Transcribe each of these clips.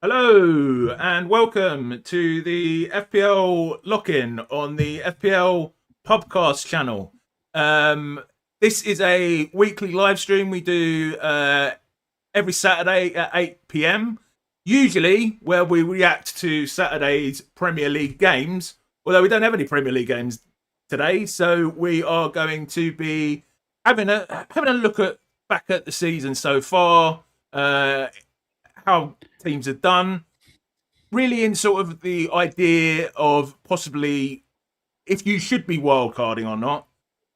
Hello and welcome to the FPL Lock-In on the FPL Podcast channel. This is a weekly live stream we do every Saturday at 8 p.m. Usually where we react to Saturday's Premier League games, although we don't have any Premier League games today, so we are going to be having a look back at the season so far, how teams have done, really in sort of the idea of possibly if you should be wildcarding or not.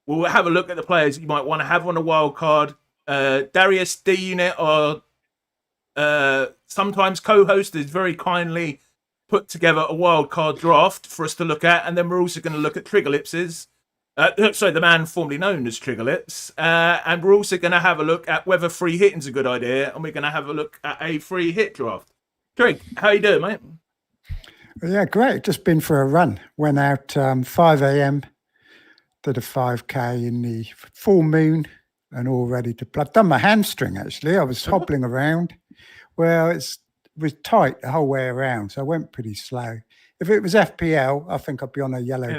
We'll have a look at the players you might want to have on a wildcard. Darius D-Unit, our sometimes co-host, has very kindly put together a wildcard draft for us to look at, and then we're also going to look at Trig the man formerly known as Triggerlips, and we're also going to have a look at whether free hitting's a good idea, and we're going to have a look at a free hit draft. Trig, how you doing, mate? Yeah, great. Just been for a run. Went out 5 a.m. Did a 5K in the full moon and all ready to play. I've done my hamstring, actually. I was hobbling around. Well, it was tight the whole way around, so I went pretty slow. If it was FPL, I think I'd be on a yellow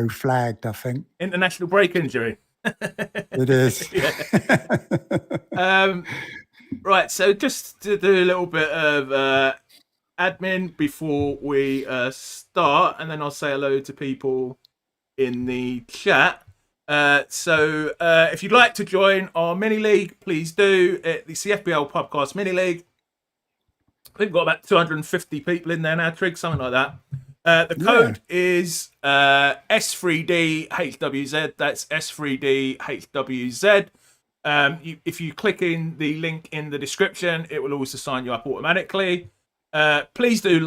flagged, I think. International break injury. It is. Right, so just to do a little bit of admin before we start, and then I'll say hello to people in the chat. So if you'd like to join our mini league, please do. It's the FPL Podcast mini league. I think we've got about 250 people in there now, Trig, something like that. The code is S3DHWZ. That's S3DHWZ. If you click in the link in the description, it will also sign you up automatically. Please do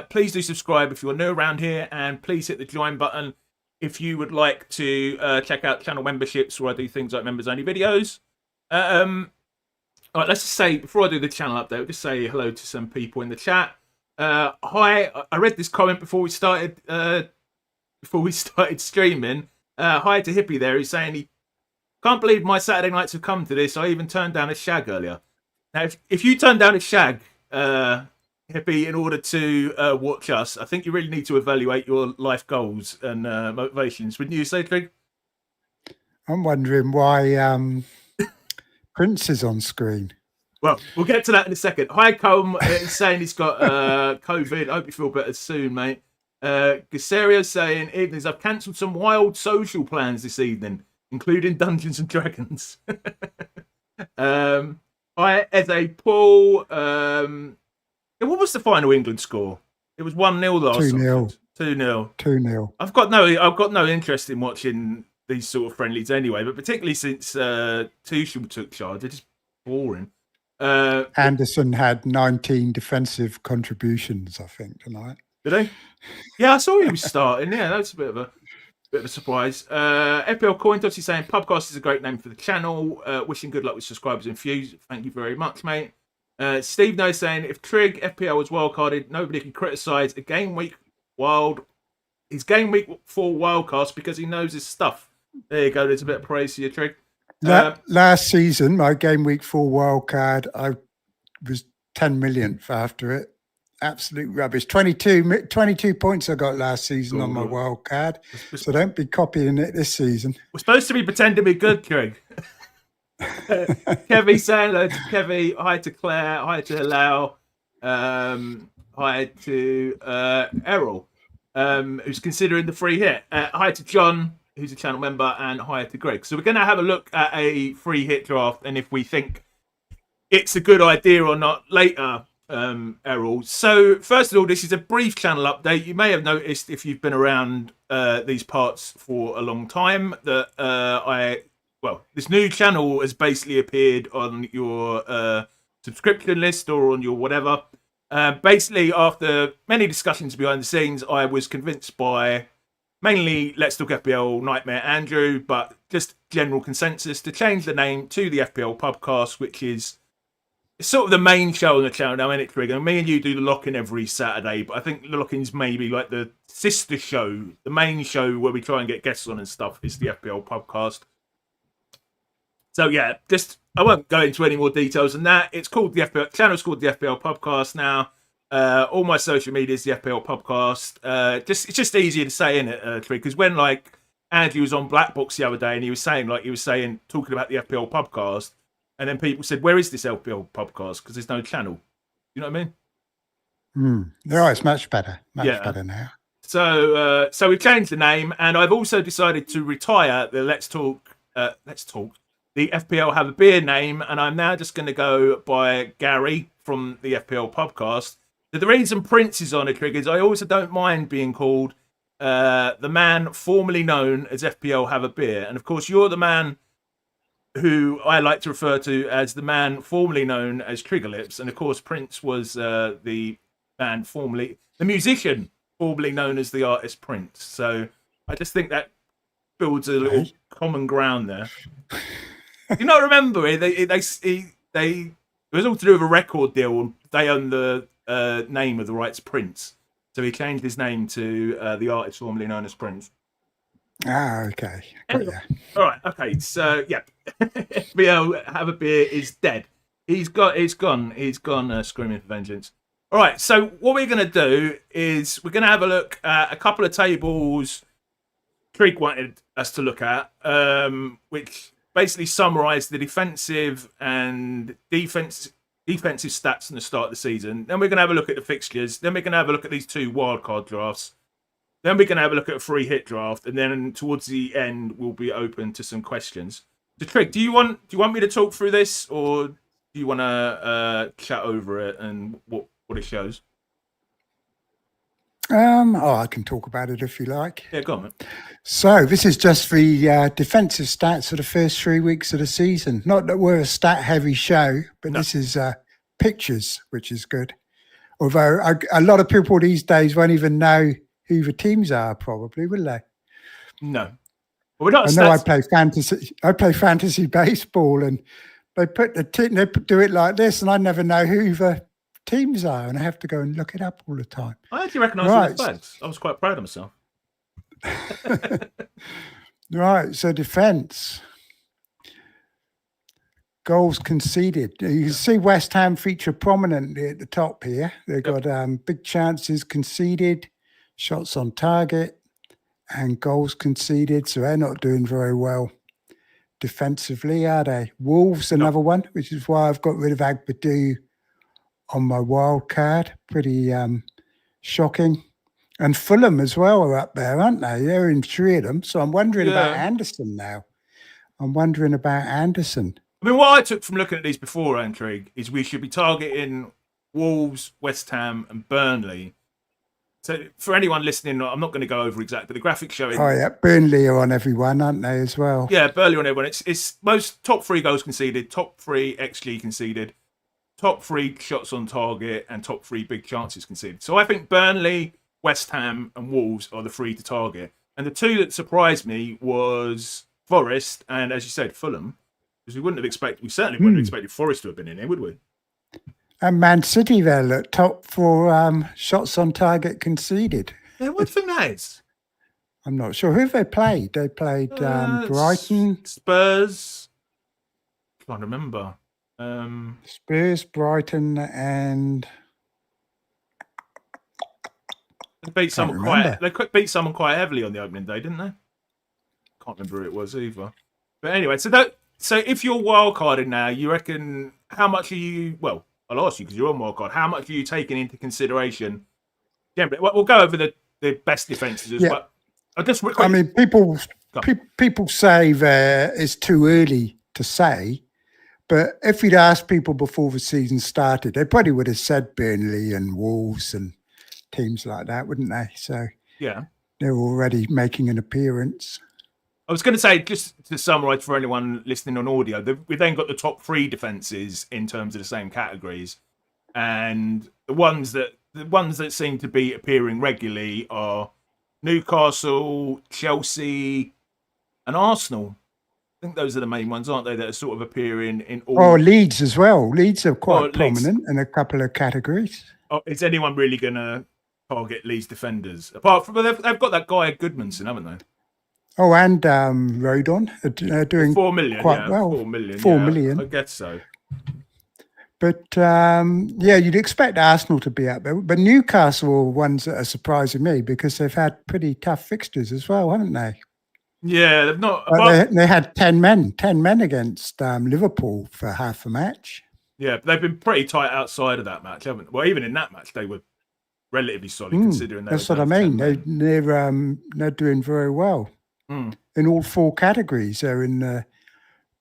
please do subscribe if you're new around here, and please hit the join button if you would like to check out channel memberships where I do things like members only videos. All right, let's just say before I do the channel update, we'll just say hello to some people in the chat. Hi, I read this comment before we started streaming. Hi to Hippie there, who's saying he can't believe my Saturday nights have come to this. I even turned down a shag earlier. Now, if you turn down a shag, Hippie, in order to watch us, I think you really need to evaluate your life goals and motivations. Wouldn't you say, Trig? I'm wondering why Prince is on screen. Well, we'll get to that in a second. Hi, Colm is saying he's got COVID. I hope you feel better soon, mate. Gasserio's saying, evenings, I've cancelled some wild social plans this evening, including Dungeons and Dragons. Hi, Eze Paul. What was the final England score? It was 1-0 last 2-0. 2-0. 2-0. I've got no interest in watching these sort of friendlies anyway, but particularly since Tuchel took charge, they're just boring. Anderson had 19 defensive contributions, I think, tonight. Did he? Yeah, I saw he was starting. Yeah, that's a bit of a surprise. FPL Coin Dotty saying Pubcast is a great name for the channel. Wishing good luck with subscribers and views. Thank you very much, mate. Steve No saying if Trig FPL was wildcarded, nobody can criticise a game week 4 wildcast because he knows his stuff. There you go. There's a bit of praise to you, Trig. Last season, my game week 4 wildcard, I was 10 millionth after it. Absolute rubbish. 22 points I got last season on my wildcard. So don't be copying it this season. We're supposed to be pretending to be good, Trig. Kevy saying hello to Kevy. Hi to Claire. Hi to Lau. Hi to Errol, who's considering the free hit. Hi to John, who's a channel member, and hi to Greg. So we're going to have a look at a free hit draft and if we think it's a good idea or not later, Errol. So first of all, this is a brief channel update. You may have noticed if you've been around these parts for a long time that this new channel has basically appeared on your subscription list or on your whatever. Basically, after many discussions behind the scenes, I was convinced by mainly Let's Talk FPL Nightmare Andrew, but just general consensus to change the name to the FPL Podcast, which is sort of the main show on the channel now, isn't it, Trig? And me and you do the Lock-In every Saturday, but I think the Lock-In's maybe like the sister show, the main show where we try and get guests on and stuff is the FPL Podcast. So yeah, just I won't go into any more details than that. It's called the FPL channel's called the FPL Podcast now. All my social media is the FPL Podcast. It's just easier to say in it, Trig, because when like Andy was on Black Box the other day and he was saying talking about the FPL Podcast, and then people said, "Where is this FPL Podcast?" Because there's no channel. You know what I mean? No, it's much better. Much better now. So we've changed the name, and I've also decided to retire the Let's Talk, the FPL Have a Beer name, and I'm now just going to go by Gary from the FPL Podcast. So the reason Prince is on it, Trig, is I also don't mind being called the man formerly known as FPL Have a Beer, and of course you're the man who I like to refer to as the man formerly known as Trigger Lips, and of course Prince was the musician formerly known as the artist Prince. So I just think that builds a little common ground there. You not remember it? It was all to do with a record deal, and they own the name of the rights Prince. So he changed his name to the artist formerly known as Prince. Okay. Anyway, all right. Okay. So yeah, FPL Have a Beer is dead. He's gone screaming for vengeance. All right. So what we're going to do is we're going to have a look at a couple of tables Trig wanted us to look at, which basically summarise the defensive and defensive stats from the start of the season. Then we're going to have a look at the fixtures. Then we're going to have a look at these 2 wildcard drafts. Then we're going to have a look at a free hit draft, and then towards the end, we'll be open to some questions. So, Trig, do you want me to talk through this, or do you want to chat over it and what it shows? I can talk about it if you like. Yeah, go on, man. So this is just the defensive stats for the first 3 weeks of the season. Not that we're a stat-heavy show, but this is pictures, which is good. Although a lot of people these days won't even know who the teams are, probably, will they? No. Well, we're not. I know. I play fantasy. I play fantasy baseball, and they put they do it like this, and I never know who the teams are, and I have to go and look it up all the time. I actually recognise all the flags. I was quite proud of myself. Right. So defence. Goals conceded. You can see West Ham feature prominently at the top here. They've got big chances conceded, shots on target, and goals conceded. So they're not doing very well defensively, are they? Wolves, another one, which is why I've got rid of Agbadou on my wild card. Pretty shocking. And Fulham as well are up there, aren't they? They're in 3 of them. So I'm wondering about Anderson now. I mean, what I took from looking at these before, Trig, is we should be targeting Wolves, West Ham, and Burnley. So for anyone listening, I'm not going to go over exactly, but the graphic showing. Oh yeah, Burnley are on everyone, aren't they, as well? Yeah, Burnley on everyone. It's most top 3 goals conceded, top 3 XG conceded, top 3 shots on target, and top 3 big chances conceded. So I think Burnley, West Ham, and Wolves are the 3 to target. And the 2 that surprised me was Forest and, as you said, Fulham. Because we certainly wouldn't have expected Forest to have been in here, would we? And Man City there, look, top 4 shots on target conceded. Yeah, what do you think that is? I'm not sure. Who have they played? They played Brighton. Spurs. I can't remember. Spurs, Brighton, and... They beat someone quite heavily on the opening day, didn't they? Can't remember who it was either. But anyway, so if you're wildcarding now, you reckon how much are you? Well, I'll ask you because you're on wildcard. How much are you taking into consideration? Yeah, we'll go over the best defenses as well. I mean, people say that it's too early to say, but if you'd asked people before the season started, they probably would have said Burnley and Wolves and teams like that, wouldn't they? So yeah, they're already making an appearance. I was going to say, just to summarise for anyone listening on audio, we've then got the top 3 defences in terms of the same categories, and the ones that seem to be appearing regularly are Newcastle, Chelsea, and Arsenal. I think those are the main ones, aren't they? That are sort of appearing in all. Oh, Leeds as well. Leeds are quite prominent in a couple of categories. Oh, is anyone really going to target Leeds defenders? Apart from they've got that guy Goodmanson, haven't they? Oh, and Rodon are doing 4 million, quite yeah. well. 4 million, 4 yeah. million. I guess so. But yeah, you'd expect Arsenal to be up there. But Newcastle are ones that are surprising me because they've had pretty tough fixtures as well, haven't they? Yeah, they've not. They had 10 men against Liverpool for half a match. Yeah, but they've been pretty tight outside of that match, haven't they? Well, even in that match, they were relatively solid considering they That's were what I down mean. 10 men. They're doing very well in all 4 categories. They're in the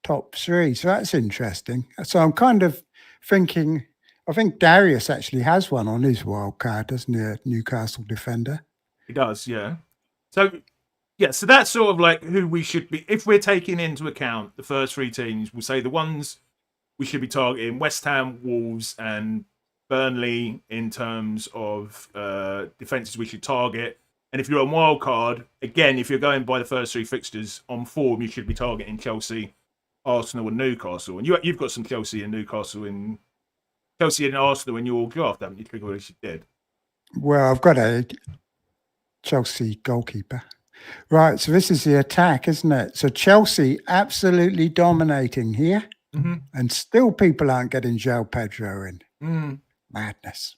top 3, so that's interesting. So I'm kind of thinking. I think Darius actually has one on his wild card, doesn't he? A Newcastle defender. He does, yeah. So yeah, so that's sort of like who we should be if we're taking into account the first 3 teams. We'll say the ones we should be targeting: West Ham, Wolves, and Burnley in terms of defenses we should target. And if you're on wildcard, again, if you're going by the first 3 fixtures on form, you should be targeting Chelsea, Arsenal, and Newcastle. And you've got some Chelsea and Arsenal in your draft, haven't you? Trig, or you did. Well, I've got a Chelsea goalkeeper. Right, so this is the attack, isn't it? So Chelsea absolutely dominating here, and still people aren't getting João Pedro in. Madness.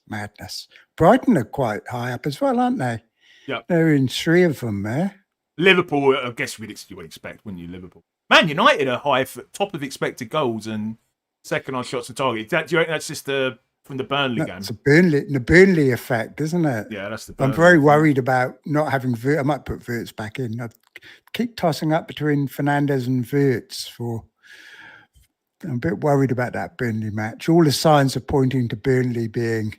Brighton are quite high up as well, aren't they? Yeah, they're in 3 of them there. Liverpool, I guess you would expect, wouldn't you? Liverpool. Man United are high for top of expected goals and second on shots on target. Do you reckon that's just from the Burnley game? It's the Burnley effect, isn't it? Yeah, that's the Burnley I'm very worried about not having I might put Wirtz back in. I keep tossing up between Fernandes and Wirtz I'm a bit worried about that Burnley match. All the signs are pointing to Burnley being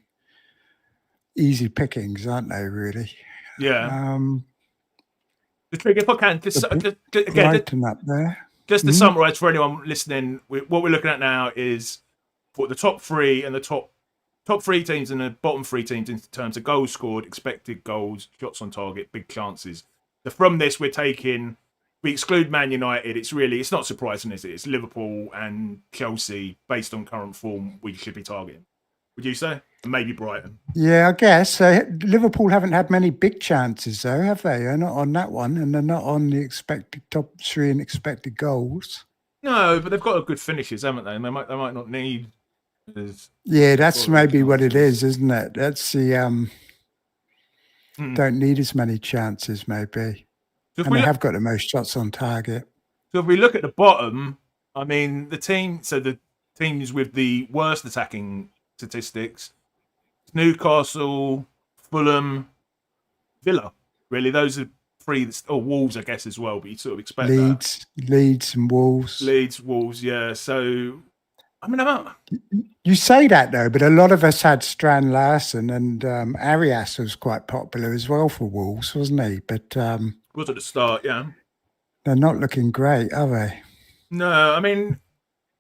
easy pickings, aren't they, really? Yeah. The Trig, if I can, Brighton up there. Just to summarise for anyone listening, what we're looking at now is for the top 3 and the top 3 teams and the bottom 3 teams in terms of goals scored, expected goals, shots on target, big chances. So from this, we exclude Man United. It's not surprising, is it? It's Liverpool and Chelsea based on current form. We should be targeting. Would you say? And maybe Brighton. Yeah, I guess. Liverpool haven't had many big chances, though, have they? They're not on that one, and they're not on the expected top 3 and expected goals. No, but they've got good finishes, haven't they? And they might not need. Yeah, that's maybe what it is, isn't it? That's the don't need as many chances, maybe. So and they have got the most shots on target. So if we look at the bottom, I mean, the teams with the worst attacking statistics: Newcastle, Fulham, Villa. Really, those are 3. Wolves, I guess, as well. But you sort of expect Leeds, and Wolves. Wolves, yeah. So, I mean, you say that though, but a lot of us had Strand Larsen, and Arias was quite popular as well for Wolves, wasn't he? But was at the start, yeah. They're not looking great, are they? No, I mean,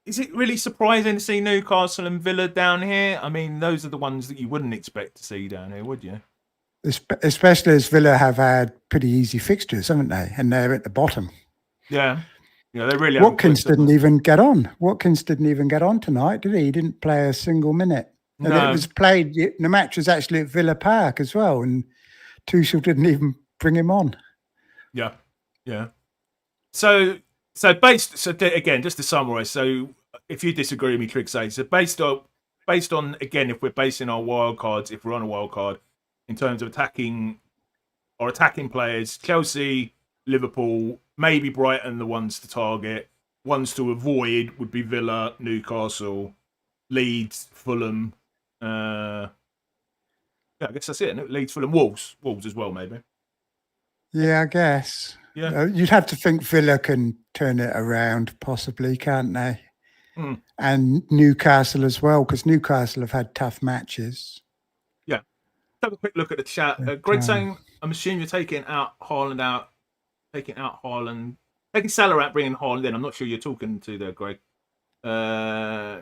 is it really surprising to see Newcastle and Villa down here? I mean, those are the ones that you wouldn't expect to see down here, would you? Especially as Villa have had pretty easy fixtures, haven't they? And they're at the bottom. Yeah. Yeah, they really. Watkins didn't even get on. Watkins didn't even get on tonight, did he? He didn't play a single minute. No. And it was played. The match was actually at Villa Park as well, and Tuchel didn't even bring him on. Yeah, yeah. So again, just to summarise. So if you disagree with me, Trig, say so. Based on again, if we're basing our wild cards, if we're on a wild card, in terms of attacking players, Chelsea, Liverpool, maybe Brighton, the ones to target. Ones to avoid would be Villa, Newcastle, Leeds, Fulham. Yeah, I guess that's it. Leeds, Fulham, Wolves as well, maybe. Yeah, I guess. Yeah, you'd have to think Villa can turn it around, possibly, can't they? And Newcastle as well, because Newcastle have had tough matches. Yeah. Have a quick look at the chat. Greg saying, I'm assuming you're taking Haaland, taking Salah out, bringing Haaland in. I'm not sure you're talking to there, Greg. Yeah,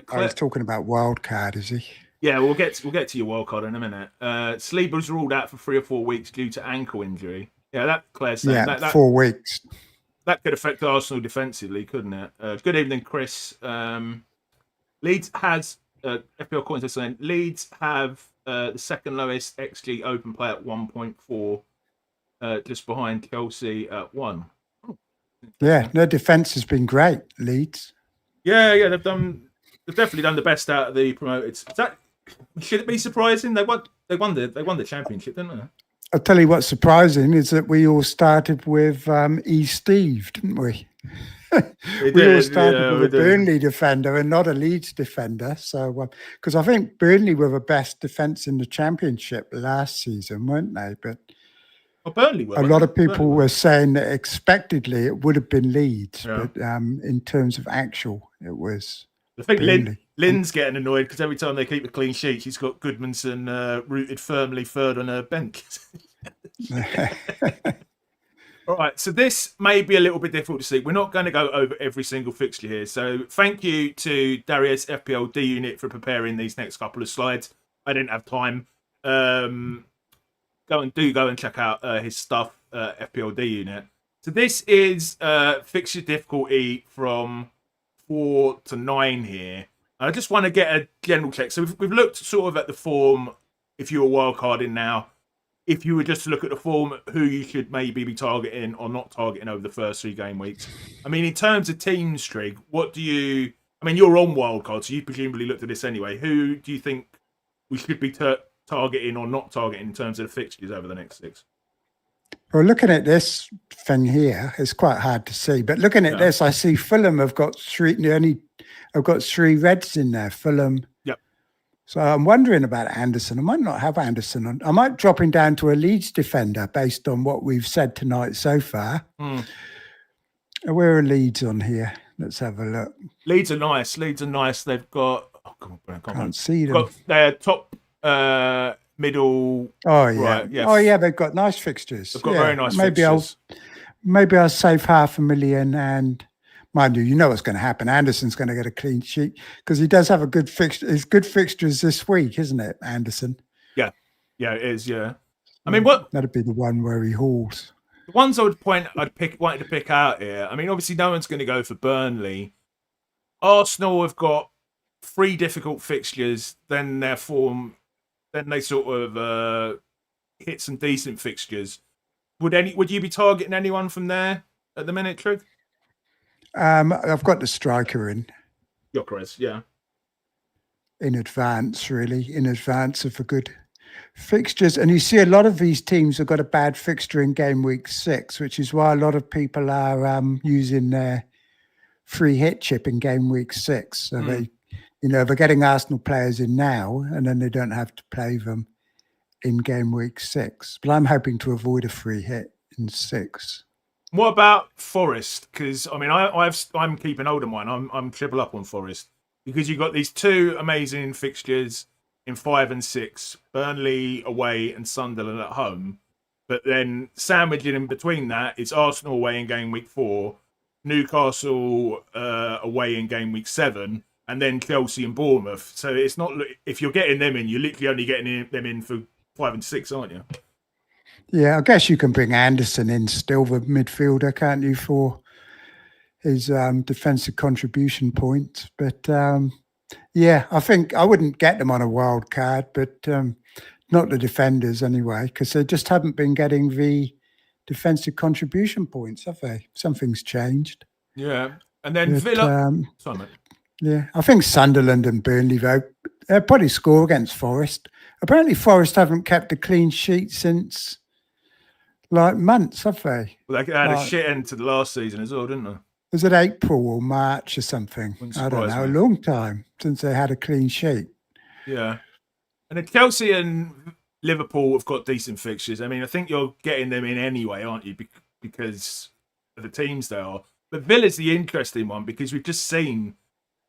I was talking about Wildcard, is he? Yeah, we'll get to your wildcard in a minute. Sleeper's ruled out for 3 or 4 weeks due to ankle injury. Yeah, that Claire's saying. Yeah, 4 weeks. That could affect Arsenal defensively, couldn't it? Good evening, Chris. Leeds has FPL Coins are saying Leeds have the second lowest XG open play at 1.4. just behind Chelsea at 1. Yeah, their defence has been great, Leeds. Yeah, they've definitely done the best out of the promoted. Should it be surprising? They won the championship, didn't they? I'll tell you what's surprising is that we all started with Steve, didn't we? We all started with a Burnley defender and not a Leeds defender. So, because I think Burnley were the best defence in the championship last season, weren't they? But Burnley were. A lot of people were saying that expectedly it would have been Leeds, Yeah. but in terms of actual, it was. I think Burnley. Lynn's getting annoyed because every time they keep a clean sheet, she's got Goodmanson rooted firmly third on her bench. All right, so this may be a little bit difficult to see. We're not going to go over every single fixture here. So thank you to Darius FPL D-Unit for preparing these next couple of slides. I didn't have time. Go and check out his stuff, FPL D-Unit. So this is fixture difficulty from 4 to 9 here. I just want to get a general check. So we've looked sort of at the form, if you were wildcarding now. If you were just to look at the form, who you should maybe be targeting or not targeting over the first 3 game weeks. I mean, in terms of teams, Trig, what do you... I mean, you're on wildcard, so you presumably looked at this anyway. Who do you think we should be targeting or not targeting in terms of the fixtures over the next 6? Well, looking at this thing here, it's quite hard to see. But looking at this, I see Fulham have got 3 Reds in there. Fulham. Yep. So I'm wondering about Anderson. I might not have Anderson on. I might drop him down to a Leeds defender based on what we've said tonight so far. Where are Leeds on here? Let's have a look. Leeds are nice. They've got... Oh, come on, can't see them. They're top... middle. Oh yeah, right, yeah. Oh yeah, they've got nice fixtures. They've got very nice fixtures. Maybe I'll save $500,000, and mind you know what's going to happen. Anderson's going to get a clean sheet because he does have a good fixture. It's good fixtures this week, isn't it, Anderson? Yeah, it is. Yeah, I mean, what that'd be the one where he hauls. The ones wanted to pick out here. I mean, obviously, no one's going to go for Burnley. Arsenal have got 3 difficult fixtures. Then their form. Then they sort of hit some decent fixtures. Would you be targeting anyone from there at the minute, Trig? I've got the striker in. Gyökeres, yeah. In advance of the good fixtures. And you see a lot of these teams have got a bad fixture in game week 6, which is why a lot of people are using their free hit chip in game week 6. So they're getting Arsenal players in now, and then they don't have to play them in game week 6. But I'm hoping to avoid a free hit in 6. What about Forest? Because I mean, I'm keeping hold of mine. I'm triple up on Forest because you've got these 2 amazing fixtures in 5 and 6: Burnley away and Sunderland at home. But then sandwiching in between that, it's Arsenal away in game week 4, Newcastle away in game week 7. And then Chelsea and Bournemouth. So it's not, if you're getting them in, you're literally only getting them in for 5 and 6, aren't you? Yeah, I guess you can bring Anderson in still, the midfielder, can't you, for his defensive contribution points. But yeah, I think I wouldn't get them on a wild card, but not the defenders anyway, because they just haven't been getting the defensive contribution points, have they? Something's changed. Yeah. And then Villa. Sorry, mate. Yeah, I think Sunderland and Burnley, though, they'll probably score against Forest. Apparently, Forest haven't kept a clean sheet since, months, have they? Well, they had a shit end to the last season as well, didn't they? Was it April or March or something? I don't know, a long time since they had a clean sheet. Yeah. And then Chelsea and Liverpool have got decent fixtures. I mean, I think you're getting them in anyway, aren't you? Because of the teams they are. But Villa's the interesting one because we've just seen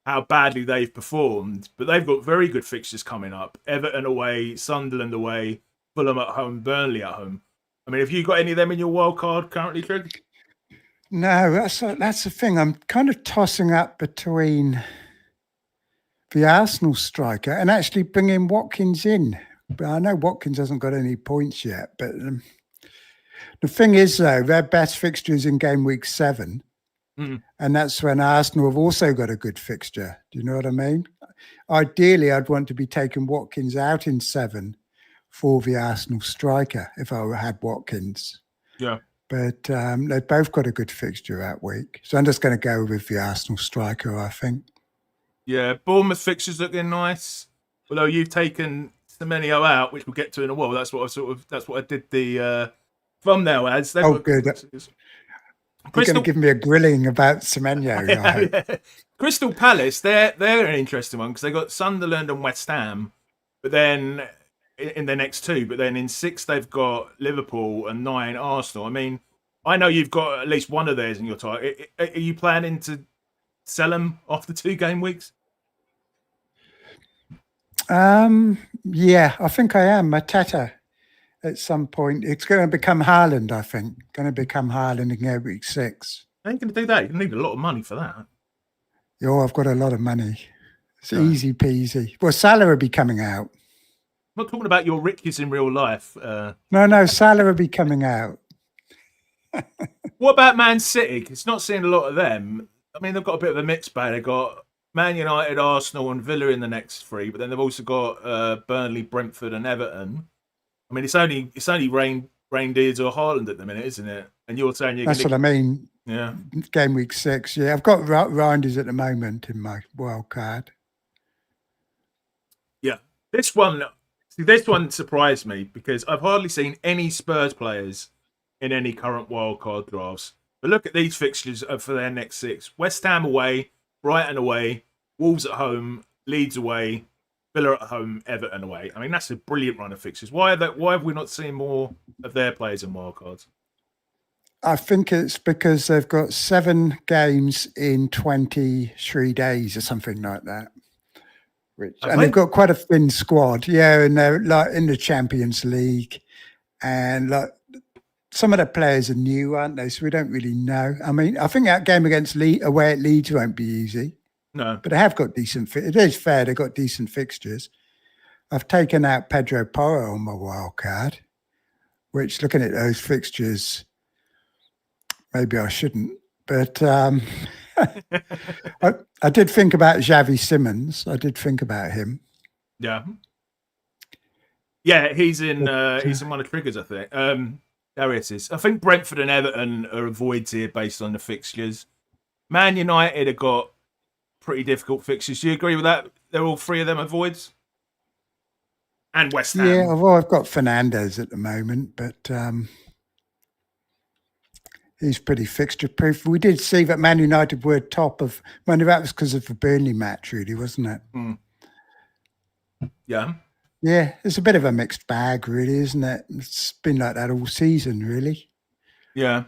how badly they've performed, but they've got very good fixtures coming up. Everton away, Sunderland away, Fulham at home, Burnley at home. I mean, have you got any of them in your wild card currently, Trig? No, that's the thing. I'm kind of tossing up between the Arsenal striker and actually bringing Watkins in. But I know Watkins hasn't got any points yet. But the thing is, though, their best fixture is in game week 7. And that's when Arsenal have also got a good fixture. Do you know what I mean? Ideally, I'd want to be taking Watkins out in 7 for the Arsenal striker if I had Watkins. Yeah. But they've both got a good fixture that week. So I'm just going to go with the Arsenal striker, I think. Yeah, Bournemouth fixtures looking nice. Although you've taken Semenyo out, which we'll get to in a while. That's what I did the thumbnail ads. They've got good. fixtures. You're going to give me a grilling about Semenyo, I hope. Yeah. Crystal Palace, they're an interesting one because they got Sunderland and West Ham, but then in the next two, but then in 6 they've got Liverpool and 9 Arsenal. I mean, I know you've got at least one of theirs in your target. Are you planning to sell them after 2 game weeks? Yeah, I think I am. Mateta at some point. It's going to become Haaland, I think. Going to become Haaland in week 6. How are you going to do that? You need a lot of money for that. Oh, I've got a lot of money. It's easy peasy. Well, Salah will be coming out. I'm not talking about your riches in real life. No, Salah will be coming out. What about Man City? It's not seeing a lot of them. I mean, they've got a bit of a mixed bag. They've got Man United, Arsenal, and Villa in the next 3, but then they've also got Burnley, Brentford, and Everton. I mean, it's only reindeers or Haaland at the minute, isn't it? And you're saying That's what I mean. Yeah. Game week 6. Yeah, I've got Rinders at the moment in my wild card. Yeah, this one surprised me because I've hardly seen any Spurs players in any current wildcard drafts. But look at these fixtures for their next 6: West Ham away, Brighton away, Wolves at home, Leeds away, Villa at home, Everton away. I mean, that's a brilliant run of fixtures. Why have we not seen more of their players in wildcards? I think it's because they've got 7 games in 23 days or something like that. And they've got quite a thin squad. Yeah, and they're like in the Champions League. And like some of the players are new, aren't they? So we don't really know. I mean, I think that game against away at Leeds won't be easy. No. But they have got decent. It is fair. They've got decent fixtures. I've taken out Pedro Porro on my wild card, which looking at those fixtures, maybe I shouldn't. But I did think about Xavi Simons. I did think about him. Yeah. Yeah, he's in one of Triggers, I think. Darius is. I think Brentford and Everton are avoids here based on the fixtures. Man United have got pretty difficult fixtures. Do you agree with that? They're all 3 of them avoids? And West Ham. Yeah, well, I've got Fernandez at the moment, but he's pretty fixture proof. We did see that Man United were top of. That was because of the Burnley match, really, wasn't it? Mm. Yeah. Yeah, it's a bit of a mixed bag, really, isn't it? It's been like that all season, really. Yeah.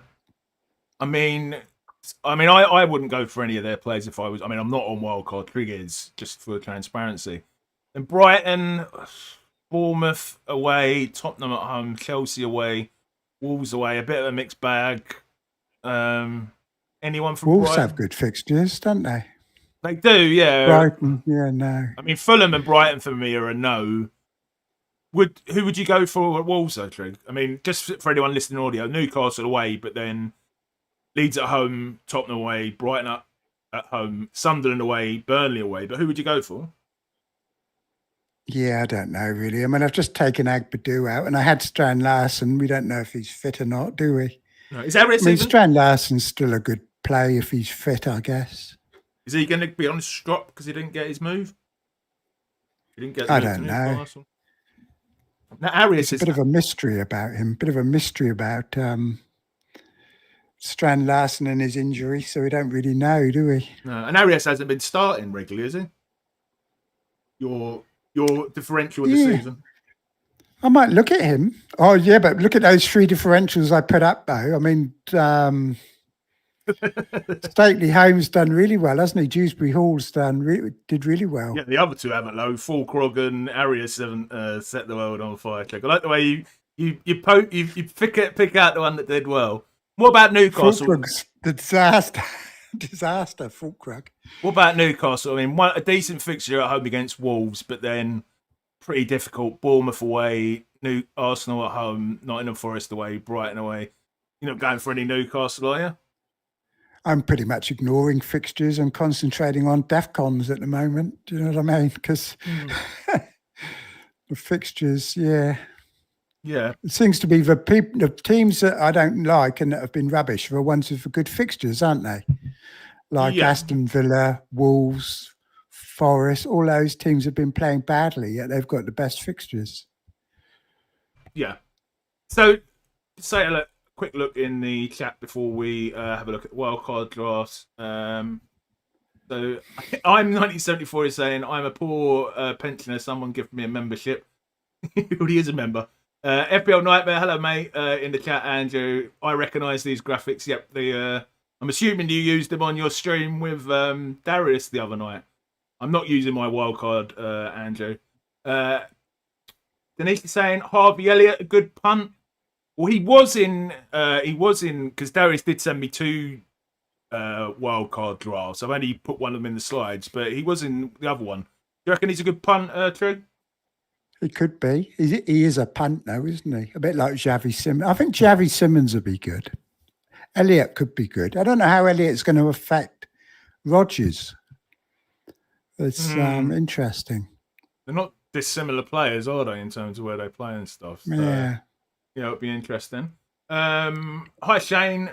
I mean, I wouldn't go for any of their players if I was. I mean, I'm not on wildcard triggers, just for transparency. And Brighton, Bournemouth away, Tottenham at home, Chelsea away, Wolves away. A bit of a mixed bag. Anyone from Wolves Brighton? have good fixtures, don't they? They do, yeah. Brighton, yeah, no. I mean, Fulham and Brighton for me are a no. Who would you go for at Wolves, though, Trig? I mean, just for anyone listening audio, Newcastle away, but then Leeds at home, Tottenham away, Brighton at home, Sunderland away, Burnley away. But who would you go for? Yeah, I don't know, really. I mean, I've just taken Agbadou out, and I had Strand Larsen. We don't know if he's fit or not, do we? No. Is that I mean, Strand Larsen's still a good play if he's fit, I guess. Is he going to be on his strop because he didn't get his move? He didn't get. I don't know. Now, Arias is a bit of a mystery about him. Bit of a mystery about Strand Larsen and his injury, so we don't really know, do we? No, and Arias hasn't been starting regularly, has he? Your differential of the season. I might look at him. Oh yeah, but look at those 3 differentials I put up though. I mean, Stately Holmes done really well, hasn't he? Dewsbury Hall's did really well. Yeah, the other 2 haven't though. Fulkrog and Arias haven't set the world on fire. I like the way you pick out the one that did well. What about Newcastle? Fulkrog's disaster. Fulkrog. What about Newcastle? I mean, a decent fixture at home against Wolves, but then pretty difficult. Bournemouth away, Arsenal at home, Nottingham Forest away, Brighton away. You're not going for any Newcastle, are you? I'm pretty much ignoring fixtures and concentrating on DEFCONs at the moment. Do you know what I mean? Because the fixtures, yeah. Yeah. It seems to be the teams that I don't like and that have been rubbish are the ones with the good fixtures, aren't they? Like Yeah. Aston Villa, Wolves, Forest, all those teams have been playing badly, yet they've got the best fixtures. Yeah. So, say a quick look in the chat before we have a look at wildcard drafts. So, I'm 1974 is saying, I'm a poor pensioner. Someone give me a membership. He already is a member. FPL Nightmare, hello, mate. In the chat, Andrew. I recognise these graphics. Yep. I'm assuming you used them on your stream with Darius the other night. I'm not using my wildcard, Andrew. Denise is saying, Harvey Elliott, a good punt. Well, he was in, because Darius did send me 2 wildcard drafts. I've only put one of them in the slides, but he was in the other one. Do you reckon he's a good punt, Trig? He could be. He is a punt now, isn't he? A bit like Xavi Simmons. I think Xavi Simmons would be good. Elliott could be good. I don't know how Elliott's going to affect Rodgers. It's interesting. They're not dissimilar players, are they, in terms of where they play and stuff? So, yeah. It'll be interesting. Hi, Shane.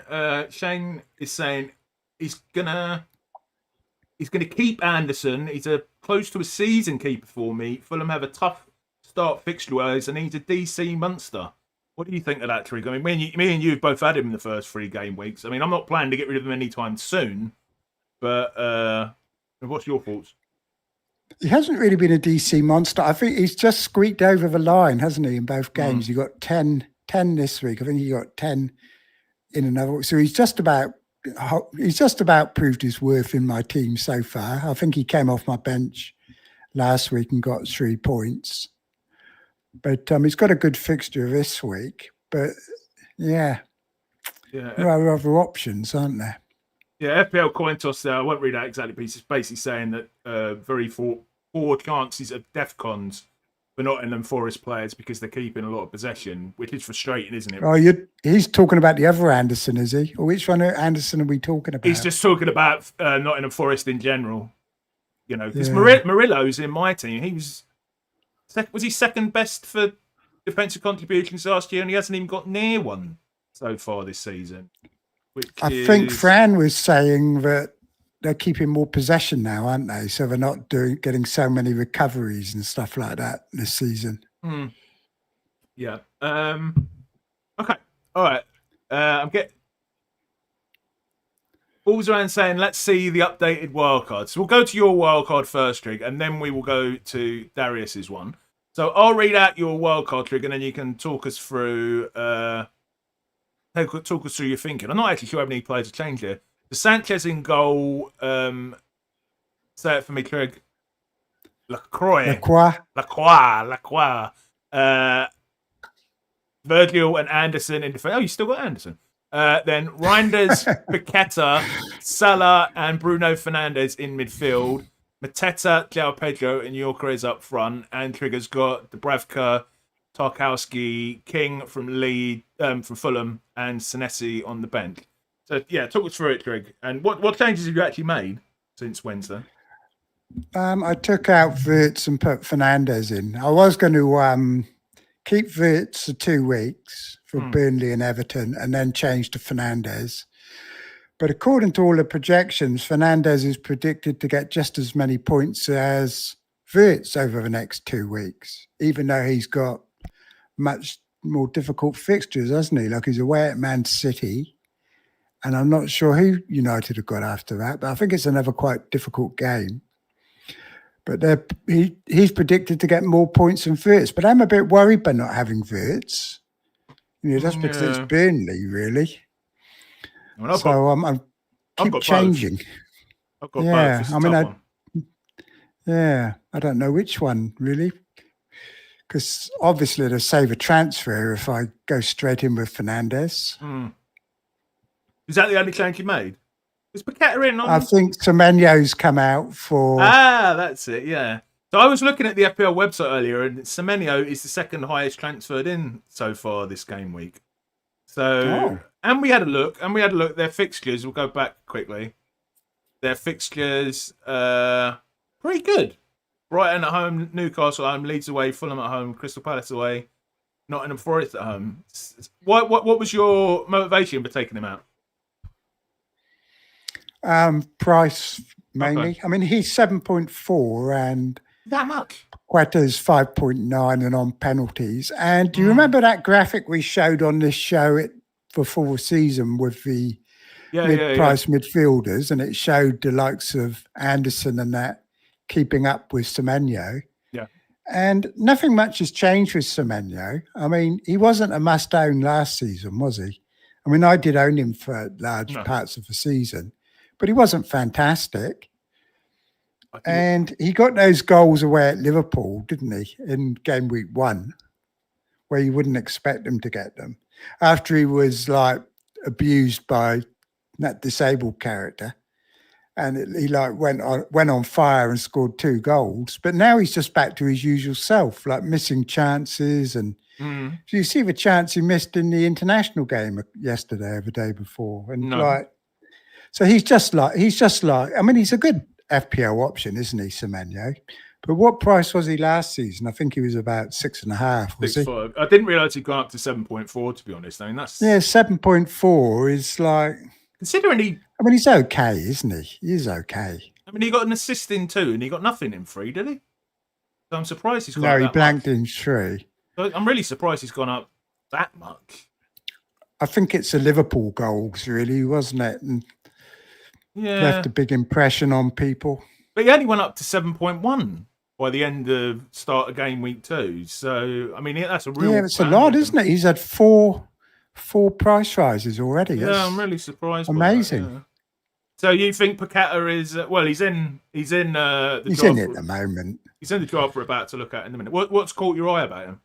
Shane is saying he's gonna keep Anderson. He's close to a season keeper for me. Fulham have a tough start fixture-wise, and he's a DC monster. What do you think of that, Trig? I mean, me and you have both had him in the first 3 game weeks. I mean, I'm not planning to get rid of him anytime soon, but what's your thoughts? He hasn't really been a DC monster. I think he's just squeaked over the line, hasn't he, in both games? He got 10 this week. I think he got 10 in another week. So he's just about proved his worth in my team so far. I think he came off my bench last week and got 3 points. But he's got a good fixture this week. But there are other options, aren't there? Yeah, FPL coin toss there. I won't read out exactly, but it's basically saying that very poor chances of DEFCONs for Nottingham Forest players because they're keeping a lot of possession, which is frustrating, isn't it? Oh, he's talking about the other Anderson, is he? Or which one of Anderson are we talking about? He's just talking about Nottingham Forest in general. You know, because Murillo's in my team. He was he second best for defensive contributions last year, and he hasn't even got near one so far this season. I think Fran was saying that they're keeping more possession now, aren't they? So they're not getting so many recoveries and stuff like that this season. Yeah. Okay. All right. I'm getting balls around saying, let's see the updated wildcard. So we'll go to your wildcard first, Trig, and then we will go to Darius's one. So I'll read out your wildcard, Trig, and then you can talk us through talk us through your thinking. I'm not actually sure how many players have changed here. The Sanchez in goal. Say it for me, Trig. Lacroix. Virgil and Anderson in defense. Oh, you still got Anderson. Then Reinders, Paqueta, Salah, and Bruno Fernandes in midfield. Mateta, João Pedro, and Yorkeres up front. And Trigger's got Dubravka, Tarkowski, King from from Fulham, and Senesi on the bench. So yeah, talk us through it, Trig. And what changes have you actually made since Wednesday? I took out Wirtz and put Fernandes in. I was going to keep Wirtz for 2 weeks for Burnley and Everton, and then change to Fernandes. But according to all the projections, Fernandes is predicted to get just as many points as Wirtz over the next 2 weeks, even though he's got much more difficult fixtures, hasn't he? Like he's away at Man City, and I'm not sure who United have got after that, but I think it's another quite difficult game. But he's predicted to get more points than Wirtz. But I'm a bit worried by not having Wirtz. Just because it's Burnley, really. Well, so I keep changing. I've got both. I don't know which one, really. Because obviously it'll save a transfer if I go straight in with Fernandes. Is that the only change you made? Is Paqueta in? I think Semenyo's come out for... that's it, yeah. So I was looking at the FPL website earlier, and Semenyo is the second highest transferred in so far this game week. So, and we had a look. Their fixtures, we'll go back quickly. Their fixtures, pretty good. Brighton at home, Newcastle at home, Leeds away, Fulham at home, Crystal Palace away, Nottingham Forest at home. What was your motivation for taking him out? Price mainly. Okay. I mean, he's 7.4 and That much? Quetta's 5.9 and on penalties. And do you remember that graphic we showed on this show before season with the Yeah. mid-price midfielders, and it showed the likes of Anderson and that keeping up with Semenyo? Yeah. And nothing much has changed with Semenyo. I mean, he wasn't a must-own last season, was he? I mean, I did own him for large parts of the season, but he wasn't fantastic. And he got those goals away at Liverpool, didn't he, in game week 1, where you wouldn't expect him to get them, after he was like abused by that disabled character. And he like went on fire and scored 2 goals. But now he's just back to his usual self, like missing chances. And so you see the chance he missed in the international game yesterday or the day before. And so he's just like, I mean, he's a good FPL option, isn't he, Semenyo? But what price was he last season? I think he was about 6.5. Was he? 6.5. I didn't realise he'd gone up to 7.4. To be honest, I mean 7.4 is like, considering I mean, he's okay, isn't he? He's okay. I mean, he got an assist in 2, and he got nothing in 3, did he? So I'm surprised he's gone. No, up he that blanked much. in 3. So I'm really surprised he's gone up that much. I think it's the Liverpool goals, really, wasn't it? And left a big impression on people. But he only went up to 7.1 by the end of start of game week 2. So I mean, that's a real. Yeah, it's a lot, isn't it? He's had four price rises already. Yeah, I'm really surprised. Amazing. By that, yeah. So you think Paqueta is well? He's in. He's in the. He's in it at the moment. He's in the draft we're about to look at in a minute. What's caught your eye about him?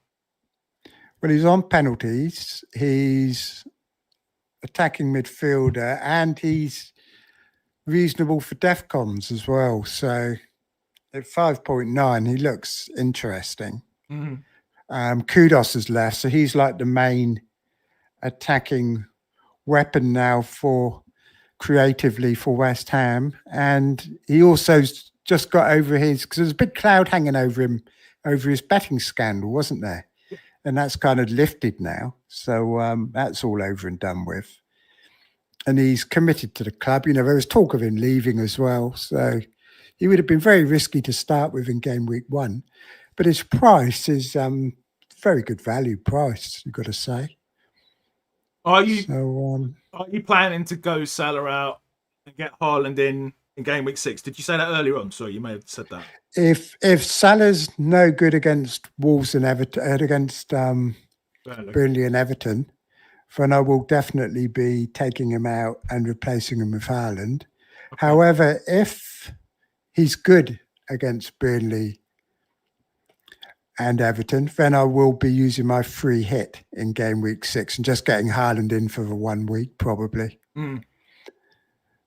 Well, he's on penalties. He's attacking midfielder, and he's reasonable for DEFCONs as well. So at 5.9, he looks interesting. Kudos has left, so he's like the main attacking weapon now creatively for West Ham. And he also just got over because there's a big cloud hanging over him, over his betting scandal, wasn't there? And that's kind of lifted now. So that's all over and done with. And he's committed to the club. You know, there was talk of him leaving as well. So he would have been very risky to start with in game week 1. But his price is very good value price, you've got to say. Are you planning to go Salah out and get Haaland in game week 6? Did you say that earlier on? Sorry, you may have said that. If Salah's no good against Wolves and Everton, against Burnley and Everton, then I will definitely be taking him out and replacing him with Haaland. Okay. However, if he's good against Burnley and Everton, then I will be using my free hit in game week 6 and just getting Haaland in for the 1 week probably.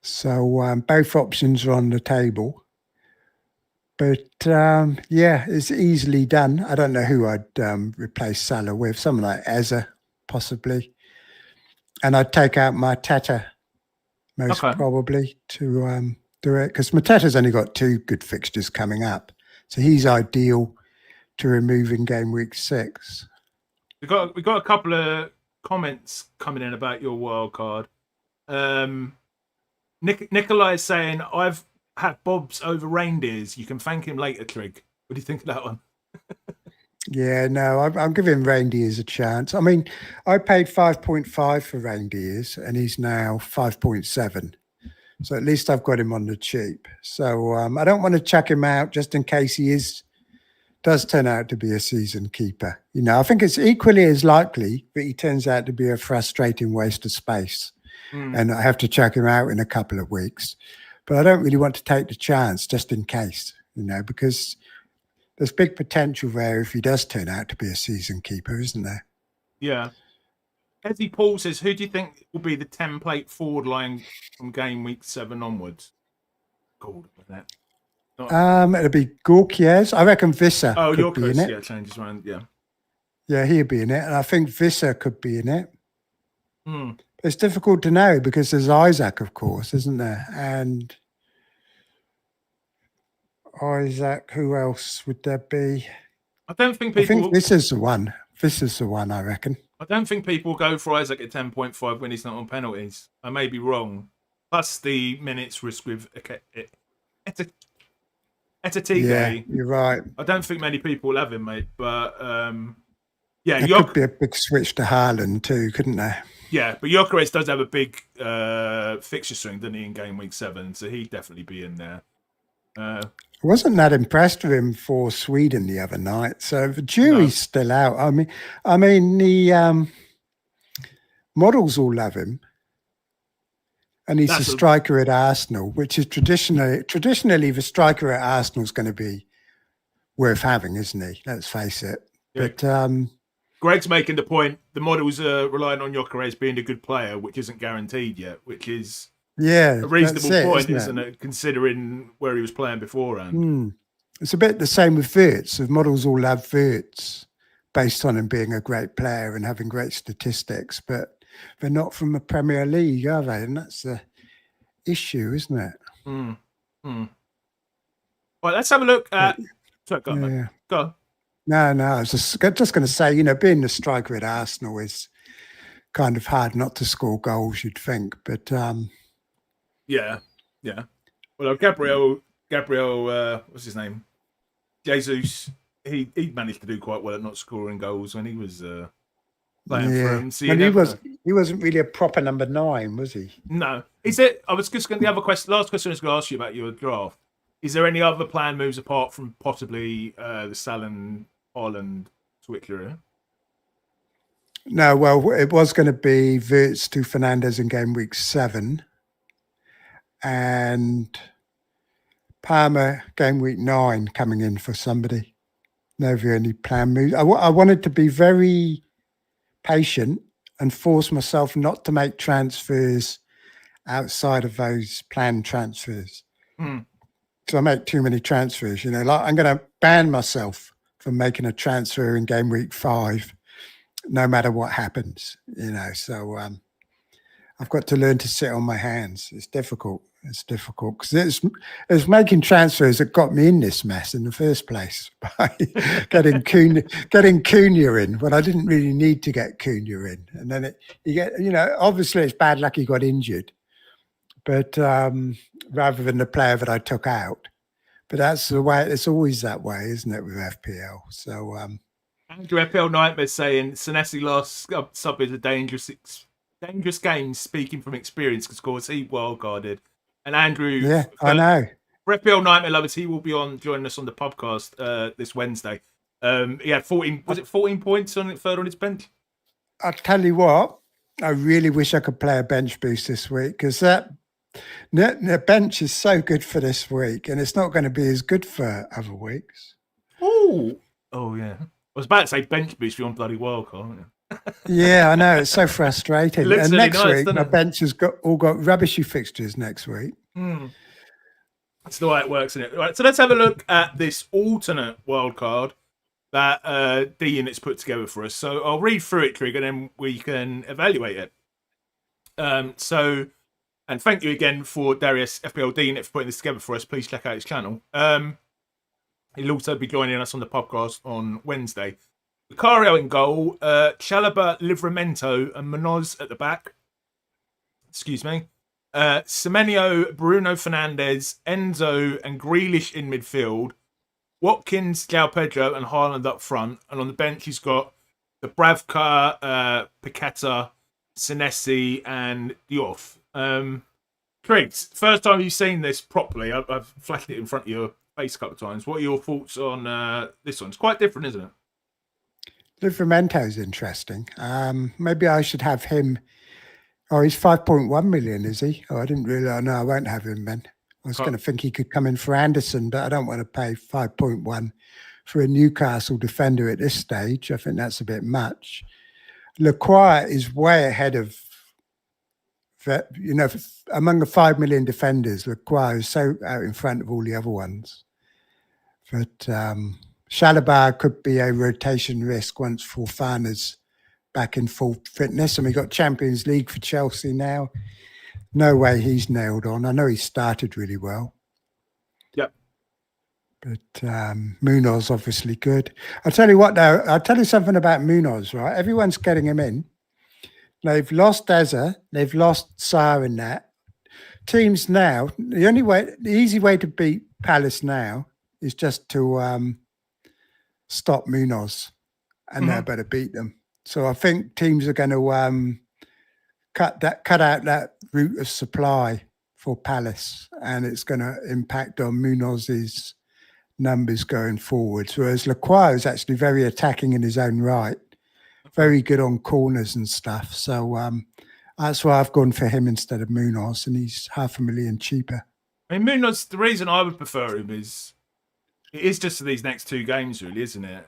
So both options are on the table. But yeah, it's easily done. I don't know who I'd replace Salah with. Someone like Eza, possibly. And I'd take out Mateta most probably to do it. Because Mateta's only got 2 good fixtures coming up. So he's ideal to remove in game week 6. We got a couple of comments coming in about your wild card. Nikolai is saying, I've had Bob's over reindeers. You can thank him later, Trig. What do you think of that one? Yeah, no, I'm giving reindeers a chance. I mean, I paid 5.5 for reindeers and he's now 5.7. So at least I've got him on the cheap. So I don't want to chuck him out just in case he does turn out to be a season keeper. You know, I think it's equally as likely that he turns out to be a frustrating waste of space. And I have to chuck him out in a couple of weeks. But I don't really want to take the chance just in case, you know, because there's big potential there if he does turn out to be a season keeper, isn't there? Yeah. Eddie Paul says, who do you think will be the template forward line from game week 7 onwards? Called that. It'll be Gorkiez. I reckon Visser could be in it. Yeah, changes around, yeah. Yeah, he'll be in it. And I think Visser could be in it. It's difficult to know because there's Isaac, of course, isn't there? And Isaac, who else would there be? I don't think people... I think this is the one. This is the one, I reckon. I don't think people go for Isaac at 10.5 when he's not on penalties. I may be wrong. Plus the minutes risk with Etitige. Yeah, you're right. I don't think many people have him, mate. But There could be a big switch to Haaland too, couldn't there? Yeah, but Gyökeres does have a big fixture string, doesn't he, in game week 7? So he'd definitely be in there. I wasn't that impressed with him for Sweden the other night. So the jury's still out. I mean the models all love him. And he's a striker at Arsenal, which is traditionally the striker at Arsenal is going to be worth having, isn't he? Let's face it. Yeah. But Greg's making the point the models are relying on Gyökeres being a good player, which isn't guaranteed yet, which is a reasonable point, isn't it? Considering where he was playing beforehand. It's a bit the same with Wirtz. The models all have Wirtz based on him being a great player and having great statistics, but they're not from the Premier League, are they? And that's the issue, isn't it? Right, let's have a look at... Sorry, go on, go on. No, I was just going to say, being the striker at Arsenal is kind of hard not to score goals, you'd think. But yeah. Well, Gabriel, what's his name? Jesus. He managed to do quite well at not scoring goals when he was playing for him. So he wasn't really a proper number 9, was he? No. Is it? I was just going to the other question. Last question I was going to ask you about your draft. Is there any other planned moves apart from possibly the Salah Haaland switcher? No, well, it was going to be Wirtz to Fernandes in game week 7 and Palmer game week 9 coming in for somebody. No any planned moves. I wanted to be very patient and force myself not to make transfers outside of those planned transfers. So I make too many transfers, like I'm going to ban myself from making a transfer in game week 5, no matter what happens, So I've got to learn to sit on my hands. It's difficult. Because it's making transfers that got me in this mess in the first place by getting Cunha in when I didn't really need to get Cunha in. And then obviously it's bad luck he got injured, but rather than the player that I took out. But that's the way, it's always that way, isn't it, with FPL? So Andrew FPL Nightmare saying Senesi last sub is a dangerous game, speaking from experience, because of course he wildcarded. And Andrew, I know. For FPL Nightmare lovers, he will be joining us on the podcast this Wednesday. He had 14 points on third on his bench? I'll tell you what, I really wish I could play a bench boost this week, because the bench is so good for this week, and it's not going to be as good for other weeks. Oh yeah. I was about to say bench boost for you on bloody wildcard. Yeah, I know. It's so frustrating. And really next nice, week, my bench has got rubbishy fixtures next week. That's the way it works, isn't it? Right, so let's have a look at this alternate wildcard that D-Unit's put together for us. So I'll read through it, Trig, and then we can evaluate it. And thank you again for Darius FPL D-Unit for putting this together for us. Please check out his channel. He'll also be joining us on the podcast on Wednesday. Lucario in goal, Chalobah, Livramento, and Munoz at the back. Excuse me. Semenyo, Bruno Fernandes, Enzo, and Grealish in midfield. Watkins, João Pedro, and Haaland up front. And on the bench, he's got the Bravka, Paqueta, Senesi, and Diouf. Triggs, first time you've seen this properly, I've flashed it in front of your face a couple of times. What are your thoughts on this one? It's quite different, isn't it? Livramento's interesting. Maybe I should have him. Oh, he's 5.1 million, is he? Oh, I didn't really. No, I won't have him then. I was going to think he could come in for Anderson, but I don't want to pay 5.1 for a Newcastle defender at this stage. I think that's a bit much. Lacroix is way ahead of, among the 5 million defenders, Lacroix is so out in front of all the other ones. But Chalobah could be a rotation risk once Fofana's back in full fitness. And we got Champions League for Chelsea now. No way he's nailed on. I know he started really well. Yep. But Munoz obviously good. I'll tell you what though, I'll tell you something about Munoz, right? Everyone's getting him in. They've lost Eza, they've lost Sarr in that. Teams now, the easy way to beat Palace now is just to stop Munoz, and they better beat them. So I think teams are going to cut out that route of supply for Palace, and it's going to impact on Munoz's numbers going forward. Whereas Lacroix is actually very attacking in his own right, very good on corners and stuff. So that's why I've gone for him instead of Munoz, and he's $500,000 cheaper. I mean, Munoz, the reason I would prefer him is it is just for these next two games, really, isn't it?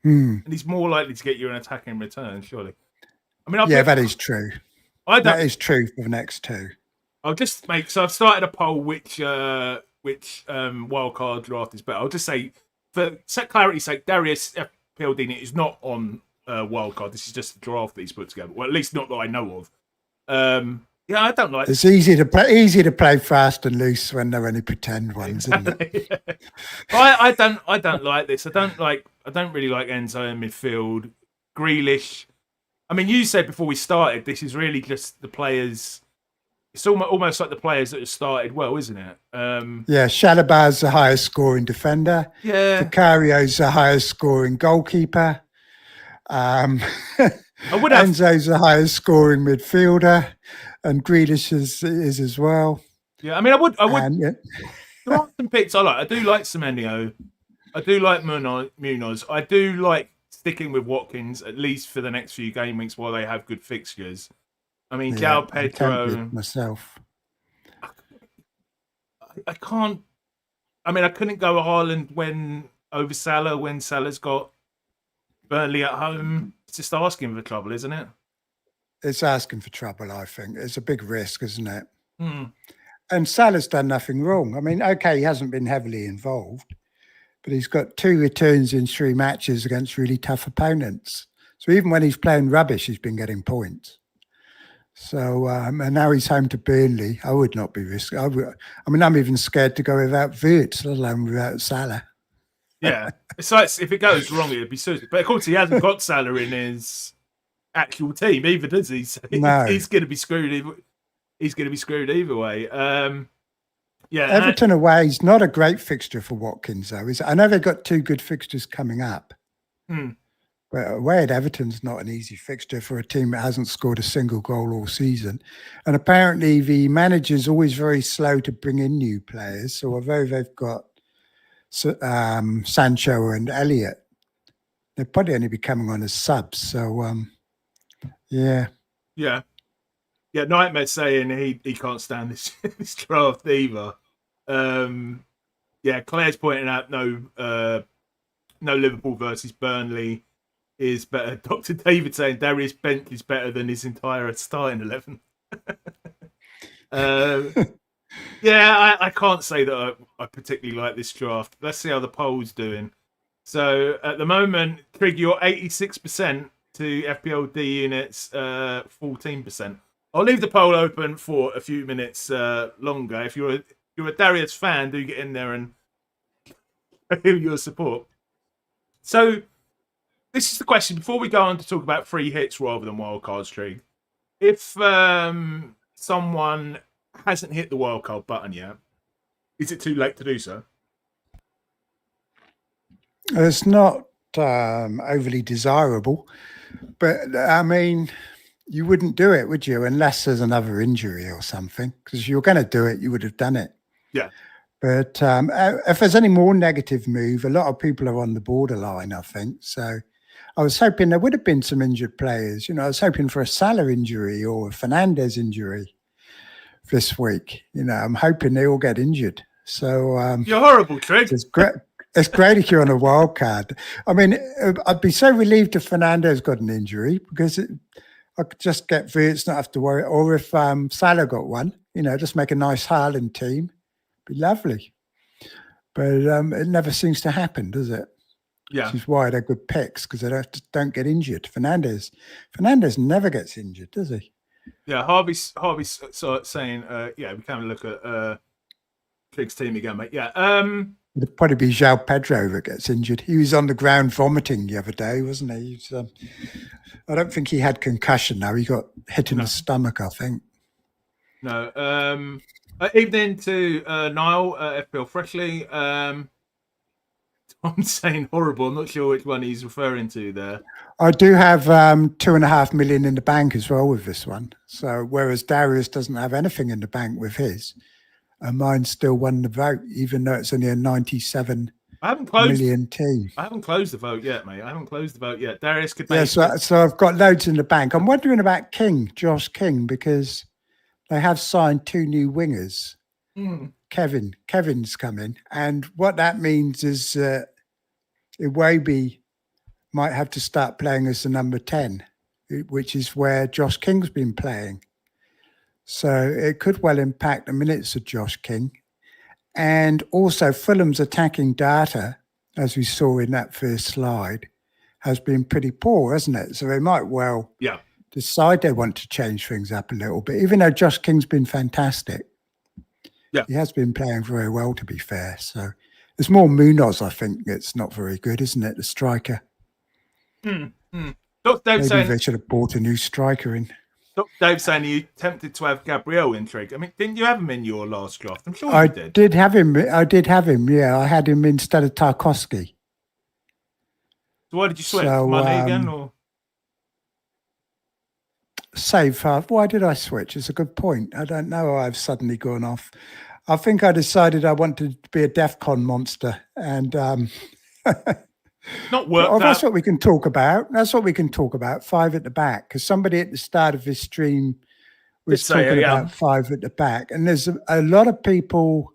And he's more likely to get you an attacking return, surely. I mean, that is true. That is true for the next two. I'll just make so I've started a poll which wildcard draft is better. I'll just say, for clarity's sake, Darius FPL D-Unit is not on wildcard. This is just a draft that he's put together. Well, at least not that I know of. Yeah, I don't like. It's easy to play fast and loose when they're only pretend ones, isn't it? I don't like this. I don't really like Enzo in midfield. Grealish. I mean, you said before we started, this is really just the players. It's almost like the players that have started well, isn't it? Yeah, Shalabar's the highest scoring defender. Yeah, Vicario's the highest scoring goalkeeper. Enzo's the highest scoring midfielder, and Grealish is as well. Yeah, I mean, I would. There are some picks I like. I do like Semenyo. I do like Munoz. I do like sticking with Watkins, at least for the next few game weeks while they have good fixtures. I mean, João Pedro. Myself. I can't. I mean, I couldn't go Haaland over Salah when Salah's got Burnley at home. It's just asking for trouble, isn't it? It's asking for trouble, I think. It's a big risk, isn't it? And Salah's done nothing wrong. I mean, okay, he hasn't been heavily involved, but he's got 2 returns in 3 matches against really tough opponents. So even when he's playing rubbish, he's been getting points. So, and now he's home to Burnley. I would not be risky. I mean, I'm even scared to go without Wirtz, let alone without Salah. Yeah. It's like, if it goes wrong, it'd be serious. But of course, he hasn't got Salah in his actual team either, does he? So no. He's going to be screwed. He's going to be screwed either way. Yeah. Everton away is not a great fixture for Watkins, though. I know they've got 2 good fixtures coming up. But away at Everton's not an easy fixture for a team that hasn't scored a single goal all season. And apparently the manager's always very slow to bring in new players. So although they've got Sancho and Elliott, they'll probably only be coming on as subs. So, yeah. Yeah. Yeah, Nightmare's saying he can't stand this draft either. Yeah, Claire's pointing out no Liverpool versus Burnley is better. Dr. David saying Darius Bent is better than his entire starting 11. Yeah, I can't say that I particularly like this draft. Let's see how the poll's doing. So at the moment, Trig, you're 86% to FPL D-Unit's 14%. I'll leave the poll open for a few minutes longer. If you're a Darius fan, do get in there and give your support. So this is the question before we go on to talk about free hits rather than wildcards, Trig. If someone hasn't hit the wildcard button yet, is it too late to do so? It's not overly desirable, but I mean, you wouldn't do it, would you? Unless there's another injury or something, because if you were going to do it, you would have done it. Yeah. But if there's any more negative move, a lot of people are on the borderline, I think. So I was hoping there would have been some injured players. You know, I was hoping for a Salah injury or a Fernandez injury this week. You know, I'm hoping they all get injured. So you're horrible, Trig. It's great. It's great if you're on a wild card. I mean, I'd be so relieved if Fernandez got an injury because I could just get Wirtz, not have to worry. Or if Salah got one, you know, just make a nice Haaland team. Be lovely. But it never seems to happen, does it? Yeah. Which is why they're good picks, because they don't get injured. Fernandez never gets injured, does he? Yeah, Harvey's saying, yeah, we can look at Trig's team again, mate. Yeah. It'd probably be João Pedro that gets injured. He was on the ground vomiting the other day, wasn't he? I don't think he had concussion, though. He got hit in the stomach, I think. No. Evening to Niall, FPL Freshly. I'm saying horrible. I'm not sure which one he's referring to there. I do have 2.5 million in the bank as well with this one. So whereas Darius doesn't have anything in the bank with his, mine still won the vote, even though it's only a 97 million team. I haven't closed the vote yet, mate. I haven't closed the vote yet. Darius could make so I've got loads in the bank. I'm wondering about Josh King, because they have signed 2 new wingers. Kevin's coming. And what that means is Iwobi might have to start playing as the number 10, which is where Josh King's been playing. So it could well impact the minutes of Josh King. And also Fulham's attacking data, as we saw in that first slide, has been pretty poor, hasn't it? So they might well decide they want to change things up a little bit, even though Josh King's been fantastic. Yeah, he has been playing very well, to be fair. So there's more Munoz, I think, it's not very good, isn't it? The striker. Dave Maybe saying they should have bought a new striker in. Dave saying you tempted to have Gabriel in Trig. I mean, didn't you have him in your last draft? I'm sure you did. I did have him. Yeah, I had him instead of Tarkowski. So why did you switch? Money again, or save? Why did I switch? It's a good point. I don't know. I've suddenly gone off. I think I decided I wanted to be a DEFCON monster, and not work. Oh, that's what we can talk about. That's what we can talk about. 5 at the back, because somebody at the start of this stream was talking about 5 at the back, and there's a lot of people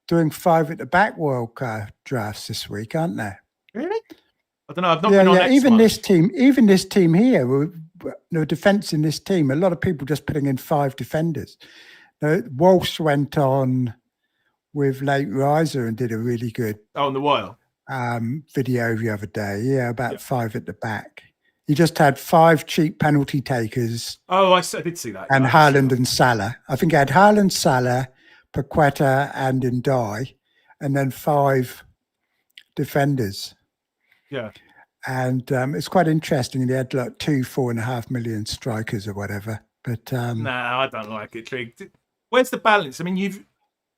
doing 5 at the back wildcard drafts this week, aren't there? Really? I don't know. I've not been on even this team here, the defence in this team, a lot of people just putting in 5 defenders. Walsh went on with Late Riser and did a really good on the wire video the other day, about 5 at the back. He just had 5 cheap penalty takers. Oh, I did see that. And Haaland and Salah. I think he had Haaland, Salah, Paqueta and Ndai, and then 5 defenders. Yeah. And it's quite interesting. They had like 2 4.5 million strikers or whatever. But no, I don't like it, Trig. Where's the balance? I mean,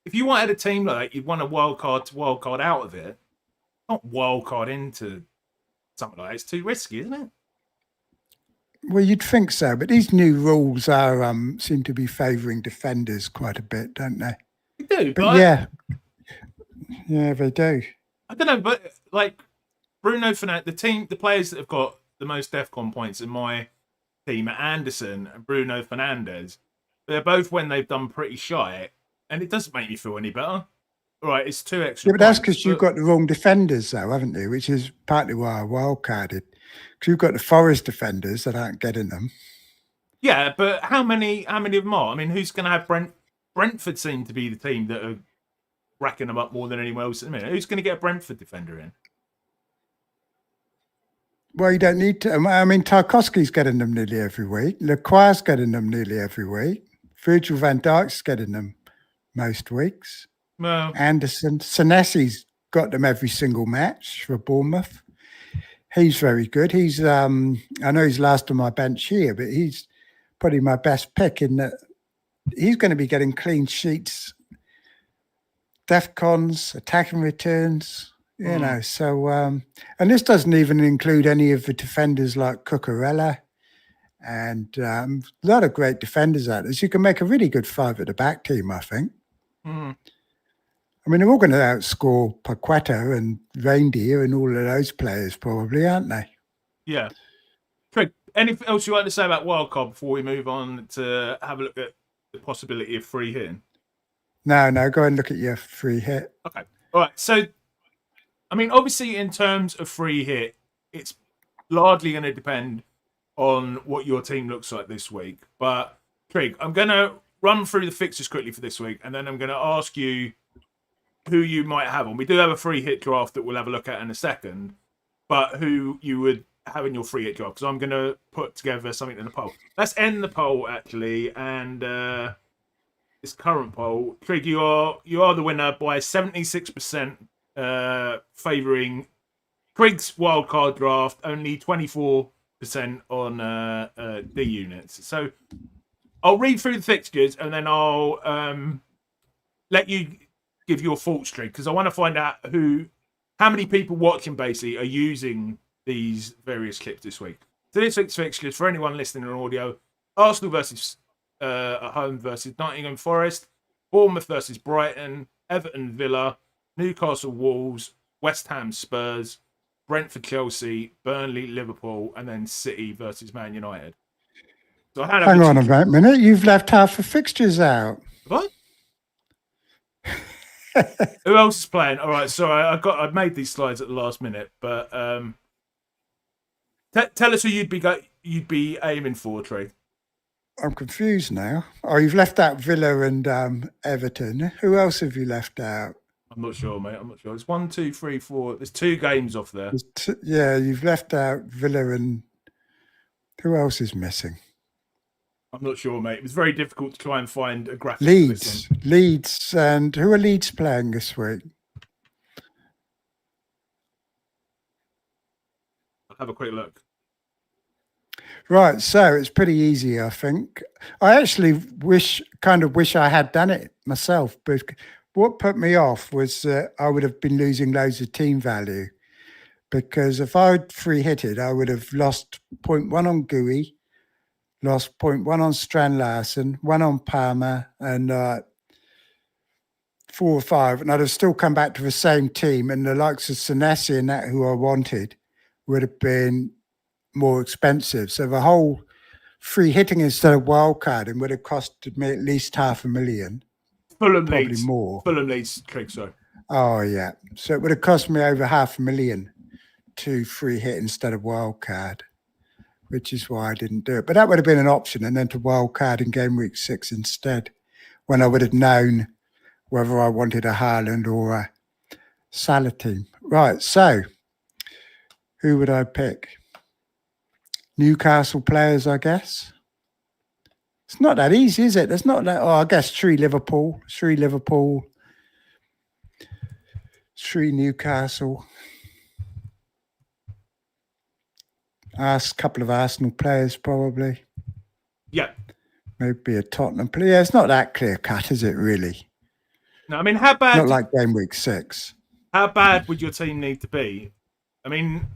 if you wanted a team like that, you'd want a wild card to wild card out of it. Not wild card into something like that. It's too risky, isn't it? Well, you'd think so, but these new rules are seem to be favouring defenders quite a bit, don't they? They do, but yeah, they do. I don't know, but like Bruno Fernandes, the players that have got the most DEFCON points in my team are Anderson and Bruno Fernandes. They're both when they've done pretty shy, and it doesn't make me feel any better. Right, it's 2 extra. Yeah, but that's because you've got the wrong defenders, though, haven't you? Which is partly why I wildcarded. Because you've got the Forest defenders that aren't getting them. Yeah, but how many of them are? I mean, who's going to have Brentford seem to be the team that are racking them up more than anyone else at the minute. Who's going to get a Brentford defender in? Well, you don't need to. I mean, Tarkowski's getting them nearly every week. Leclerc's getting them nearly every week. Virgil van Dijk's getting them most weeks. Well, Anderson. Senesi's got them every single match for Bournemouth. He's very good. He's I know he's last on my bench here, but he's probably my best pick in that he's going to be getting clean sheets, DEFCONs, attacking returns, you know. So, and this doesn't even include any of the defenders like Cucurella and a lot of great defenders out there. So you can make a really good 5 at the back team, I think. I mean, they're all going to outscore Paqueta and Reindeer and all of those players probably, aren't they? Yeah. Craig, anything else you want to say about Wildcard before we move on to have a look at the possibility of free hitting? No, go and look at your free hit. Okay. All right. So, I mean, obviously in terms of free hit, it's largely going to depend on what your team looks like this week. But, Craig, I'm going to run through the fixtures quickly for this week, and then I'm going to ask you who you might have on. We do have a free hit draft that we'll have a look at in a second, but who you would have in your free hit draft, because I'm going to put together something in the poll. Let's end the poll, actually, and this current poll. Trig, you are the winner by 76%. favouring Trig's wildcard draft, only 24% on D-Units. So I'll read through the fixtures and then I'll let you give your thoughts, Trig, because I want to find out how many people watching basically are using these various clips this week. So this week's fixtures, for anyone listening on audio, Arsenal versus at home versus Nottingham Forest, Bournemouth versus Brighton, Everton Villa, Newcastle Wolves, West Ham Spurs, Brentford Chelsea, Burnley Liverpool, and then City versus Man United. So hang on a minute, you've left half the fixtures out. What? Who else is playing? All right, sorry, I made these slides at the last minute, but tell us who you'd be aiming for, Trey. I'm confused now. Oh, you've left out Villa and Everton. Who else have you left out? I'm not sure, mate. I'm not sure. It's 1, 2, 3, 4. There's 2 games off there. Yeah, you've left out Villa and who else is missing? I'm not sure, mate. It was very difficult to try and find a graphic. Leeds, and who are Leeds playing this week? I'll have a quick look. Right, so it's pretty easy, I think. I actually wish I had done it myself, but what put me off was that I would have been losing loads of team value, because if I'd free hit it, I would have lost 0.1 on GUI, lost 0.1 on Strand Larsen, 1 on Palmer, and 4 or 5, and I'd have still come back to the same team, and the likes of Senesi and that who I wanted would have been more expensive. So the whole free hitting instead of wildcarding would have costed me at least $500,000. Fulham probably Leeds. More. Fulham Leeds, Trig, sorry. Oh, yeah. So it would have cost me over $500,000 to free hit instead of wildcard, which is why I didn't do it. But that would have been an option, and then to wildcard in game week 6 instead, when I would have known whether I wanted a Haaland or a Salah team. Right, so who would I pick? Newcastle players, I guess. It's not that easy, is it? There's not that. Oh, I guess Three Liverpool, Three Newcastle. A couple of Arsenal players, probably. Yeah. Maybe a Tottenham player. Yeah, it's not that clear cut, is it? Really? No, I mean, how bad? Not like game week 6. How bad would your team need to be? I mean,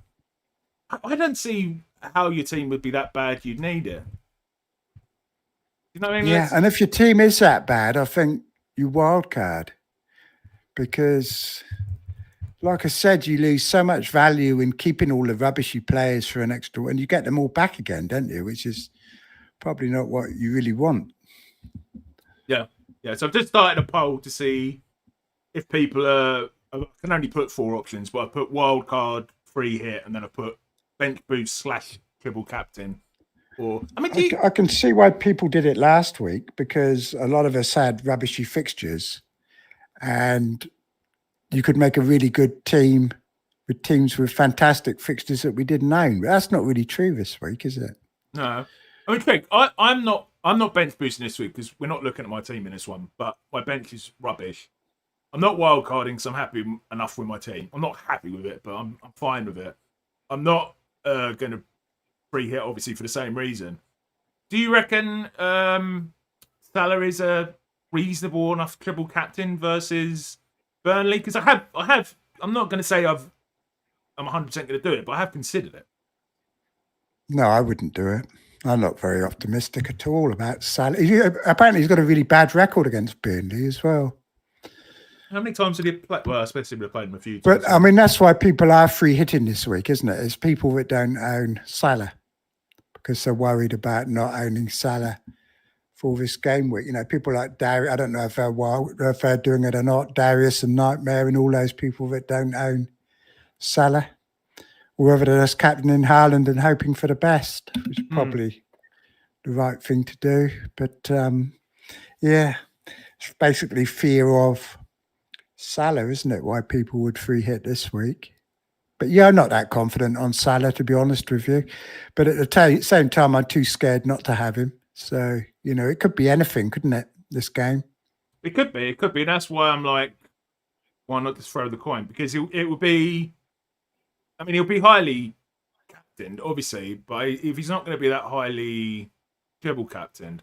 I don't see how your team would be that bad you'd need it. You know what I mean? Yeah, and if your team is that bad, I think you wildcard, because, like I said, you lose so much value in keeping all the rubbishy players for an extra, and you get them all back again, don't you? Which is probably not what you really want. Yeah. So I've just started a poll to see if people are. I can only put 4 options, but I put wildcard, free hit, and then I put bench boost / triple captain. Or I can see why people did it last week, because a lot of us had rubbishy fixtures, and you could make a really good team with teams with fantastic fixtures that we didn't own. But that's not really true this week, is it? No. I mean, Craig, I'm not bench boosting this week because we're not looking at my team in this one, but my bench is rubbish. I'm not wildcarding because I'm happy enough with my team. I'm not happy with it, but I'm fine with it. I'm not going to free hit, obviously, for the same reason. Do you reckon Salah is a reasonable enough triple captain versus Burnley? Because I'm not going to say I'm 100% going to do it, but I have considered it. No, I wouldn't do it. I'm not very optimistic at all about Salah. Apparently, he's got a really bad record against Burnley as well. How many times did he play? Well, I suppose he'd played him a few times. But, I mean, that's why people are free hitting this week, isn't it? It's people that don't own Salah because they're worried about not owning Salah for this game week. You know, people like Darius, I don't know if they're doing it or not, Darius and Nightmare and all those people that don't own Salah, or whether they're just captaining Haaland and hoping for the best, which is probably the right thing to do. But, yeah, it's basically fear of Salah, isn't it? Why people would free hit this week. But yeah, I'm not that confident on Salah, to be honest with you. But at the same time, I'm too scared not to have him. So, you know, it could be anything, couldn't it, this game? It could be. And that's why I'm like, why not just throw the coin? Because it would be, I mean, he'll be highly captained, obviously, but if he's not going to be that highly treble captained,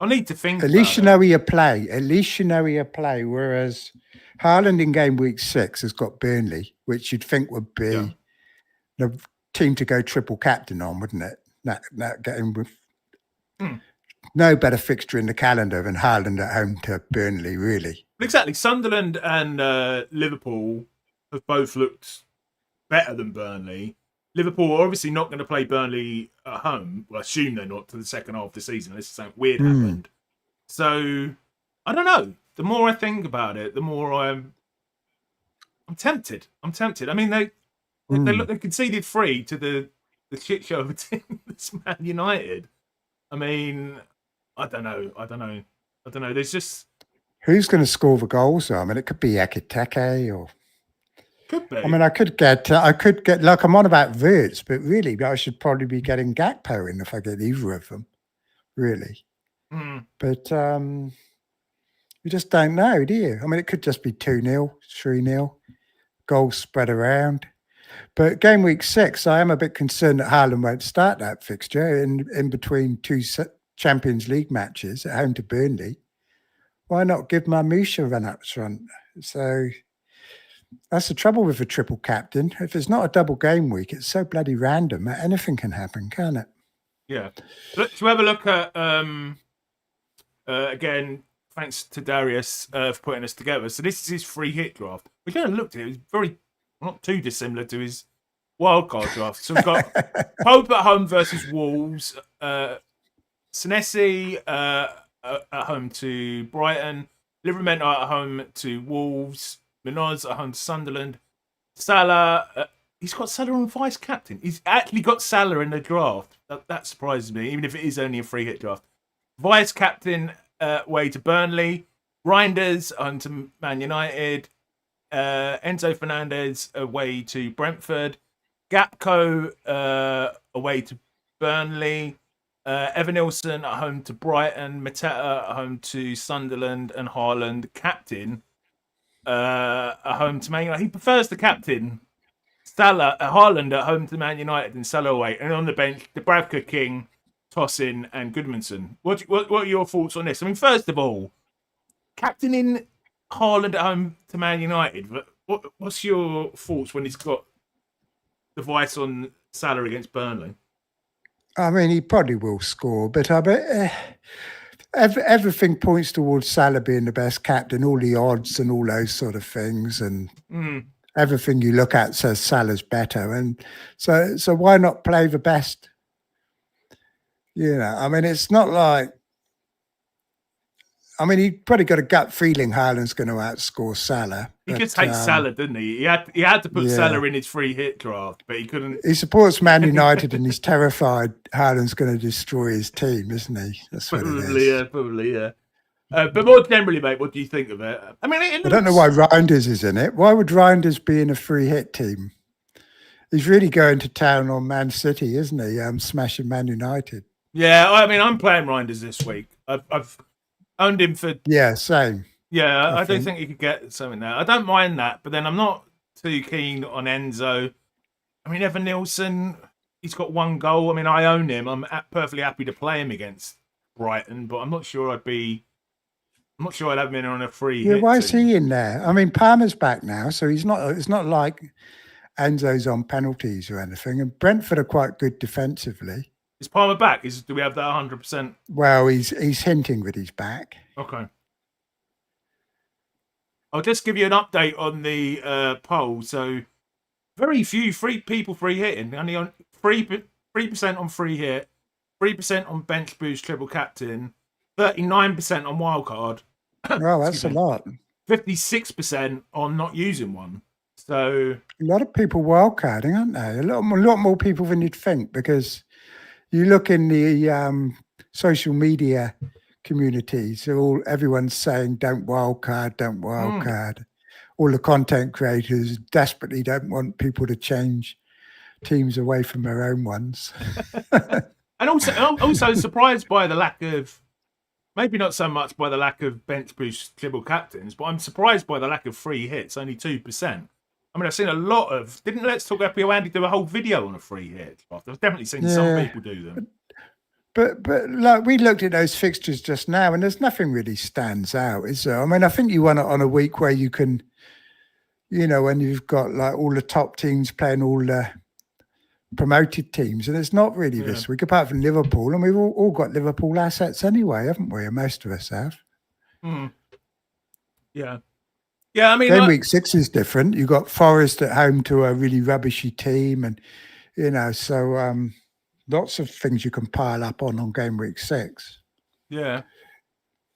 I need to think. At least you know where you play. At least you know where you play. Whereas Haaland in game week 6 has got Burnley, which you'd think would be the team to go triple captain on, wouldn't it? That game with no better fixture in the calendar than Haaland at home to Burnley, really. Exactly. Sunderland and Liverpool have both looked better than Burnley. Liverpool are obviously not going to play Burnley at home. Well, I assume they're not to the second half of the season unless something weird happened. So, I don't know. The more I think about it, the more I'm tempted. I'm tempted. I mean, they conceded 3 to the shit show of a team that's Man United. I mean, I don't know. There's just... Who's going to score the goals, though? I mean, it could be Ekiteke or... Could be. I mean, I could get, like, I'm on about Wirtz, but really, I should probably be getting Gakpo in if I get either of them, really. But you just don't know, do you? I mean, it could just be 2-0, 3-0, goals spread around. But game week 6, I am a bit concerned that Haaland won't start that fixture in between 2 Champions League matches at home to Burnley. Why not give Marmoush a run up front? So... that's the trouble with a triple captain. If it's not a double game week, it's so bloody random. Anything can happen, can't it? Yeah. Look, to have a look at, again, thanks to Darius for putting us together. So this is his free hit draft. We kind of looked at it. It was very, not too dissimilar to his wildcard draft. So we've got Pope at home versus Wolves. Senesi at home to Brighton. Livramento at home to Wolves. Minoz at home to Sunderland. Salah, he's got Salah on vice captain. He's actually got Salah in the draft. That surprises me, even if it is only a free hit draft. Vice captain away to Burnley. Reinders home to Man United. Enzo Fernandez away to Brentford. Gakpo away to Burnley. Evan Nilsson at home to Brighton. Mateta at home to Sunderland. And Haaland captain at home to Man United. He prefers the captain Haaland at home to Man United and Salah away, and on the bench Dubravka, King, Tosin and Goodmanson. What are your thoughts on this? I mean, first of all, captaining Haaland at home to Man United, what's your thoughts when he's got the vice on Salah against Burnley? I mean, he probably will score, but I bet everything points towards Salah being the best captain, all the odds and all those sort of things, and everything you look at says Salah's better. And so why not play the best? You know, I mean, it's not like, I mean, he probably got a gut feeling Haaland's going to outscore Salah. He could take Salah, didn't he? He had to put Salah in his free hit draft, but he couldn't. He supports Man United and he's terrified Haaland's going to destroy his team, isn't he? That's what probably, it is. Probably. But more generally, mate, what do you think of it? I mean, I don't know why Reinders is in it. Why would Reinders be in a free hit team? He's really going to town on Man City, isn't he? Smashing Man United. Yeah, I mean, I'm playing Reinders this week. I've owned him for... Yeah, same. Yeah, I do think he could get something there. I don't mind that, but then I'm not too keen on Enzo. I mean, Evan Nilsson, he's got 1 goal. I mean, I own him. I'm perfectly happy to play him against Brighton, but I'm not sure I'd have him in on a free hit. Why is he in there? I mean, Palmer's back now, so he's not. It's not like Enzo's on penalties or anything. And Brentford are quite good defensively. Is Palmer back? Do we have that 100%? Well, he's hinting that he's back. Okay. I'll just give you an update on the poll. So, very few people free hitting. Only on 3% on free hit, 3% on bench boost triple captain, 39% on wildcard. Well, that's a lot. 56% on not using one. So a lot of people wildcarding, aren't they? A lot more people than you'd think, because you look in the social media communities, everyone's saying don't wildcard, don't wildcard. All the content creators desperately don't want people to change teams away from their own ones. And also surprised by the lack of maybe not so much by the lack of bench boost triple captains, but I'm surprised by the lack of free hits, only 2%. I mean, I've seen a lot of... Didn't Let's Talk FPL Andy do a whole video on a free hit? I've definitely seen some people do them. But like we looked at those fixtures just now, and there's nothing really stands out, is there? I mean, I think you want it on a week where you can, when you've got like all the top teams playing all the promoted teams, and it's not really this week, apart from Liverpool, and we've all got Liverpool assets anyway, haven't we? And most of us have. Yeah. Yeah, I mean... Then week 6 is different. You've got Forest at home to a really rubbishy team, and, so... lots of things you can pile up on game week 6. Yeah.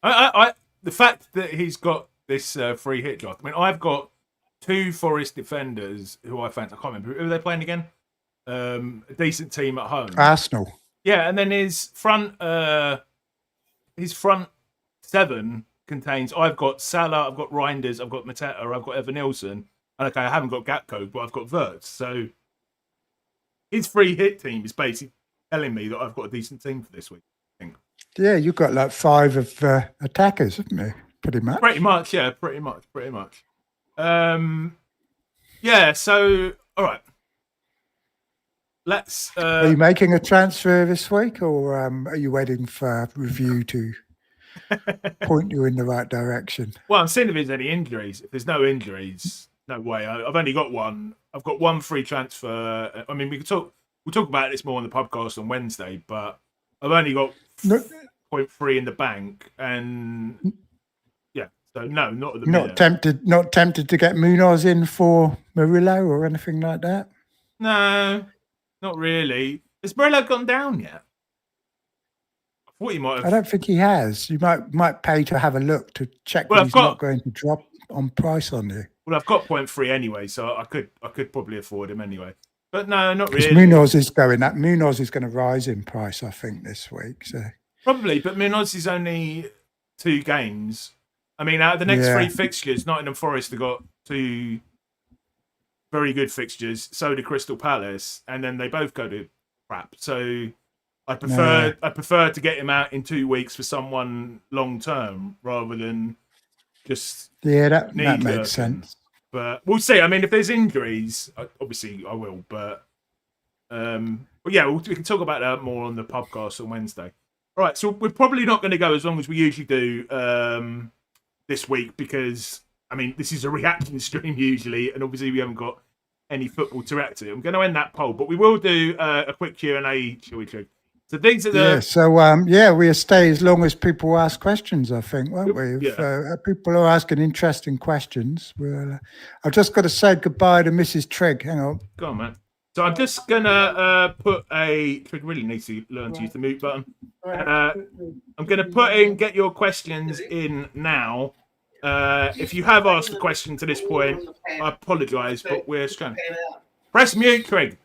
The fact that he's got this free hit draft. I mean, I've got 2 Forest defenders who I fancy. I can't remember. Who are they playing again? A decent team at home. Arsenal. Yeah, and then his front 7 contains, I've got Salah, I've got Reinders, I've got Mateta, I've got Evan Nilsson. And okay, I haven't got Gatko, but I've got Wirtz. So his free hit team is basically telling me that I've got a decent team for this week, I think. Yeah, you've got like 5 of attackers, haven't you? Pretty much. Pretty much. Yeah, so, all right. Let's... Are you making a transfer this week, or are you waiting for review to point you in the right direction? Well, I'm seeing if there's any injuries. If there's no injuries, no way. I've only got one. I've got one free transfer. I mean, we'll talk about this more on the podcast on Wednesday, but I've only got 0.3 in the bank, and yeah, so no, not at the minute. Not tempted to get Munoz in for Murillo or anything like that? No, not really. Has Murillo gone down yet? I thought he might have. I don't think he has. You might pay to have a look to check that he's not going to drop on price on you. Well, I've got 0.3 anyway, so I could probably afford him anyway. But no, not really. Munoz is going up. Munoz is going to rise in price, I think, this week. So probably, but Munoz is only 2 games. I mean, out of the next 3 fixtures, Nottingham Forest have got 2 very good fixtures. So do Crystal Palace, and then they both go to crap. So I prefer to get him out in 2 weeks for someone long term rather than just that makes sense. But we'll see. I mean, if there's injuries, obviously I will. But yeah, we can talk about that more on the podcast on Wednesday. All right, so we're probably not going to go as long as we usually do this week because, I mean, this is a reaction stream usually, and obviously we haven't got any football to react to. I'm going to end that poll, but we will do a quick Q&A, shall we, Trig? So these are the... we'll stay as long as people ask questions, I think, won't we? If people are asking interesting questions, I've just got to say goodbye to Mrs. Trig. Hang on. Go on, man. So I'm just going to put a... Trig really needs to learn to use the mute button. I'm going to put in, get your questions in now. If you have asked a question to this point, I apologise, but we're strong. Press mute, Trig.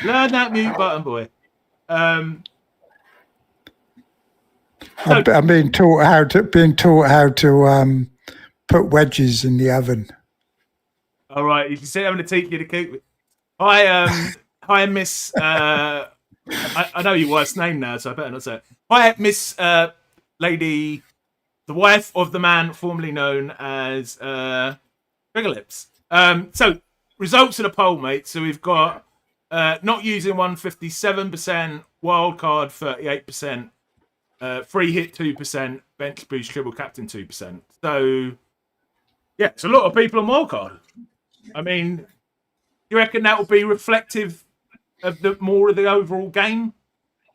Learn that mute button, boy. I'm being taught how to put wedges in the oven. All right, you can see I'm going to teach you to keep. Hi, Miss. I know your wife's name now, so I better not say it. Hi, Miss Lady, the wife of the man formerly known as Triggerlips. So. Results of the poll, mate. So we've got not using 157%, wildcard 38%, free hit 2%, bench boost triple captain 2%. So yeah, it's a lot of people on wildcard. I mean, you reckon that will be reflective of more of the overall game?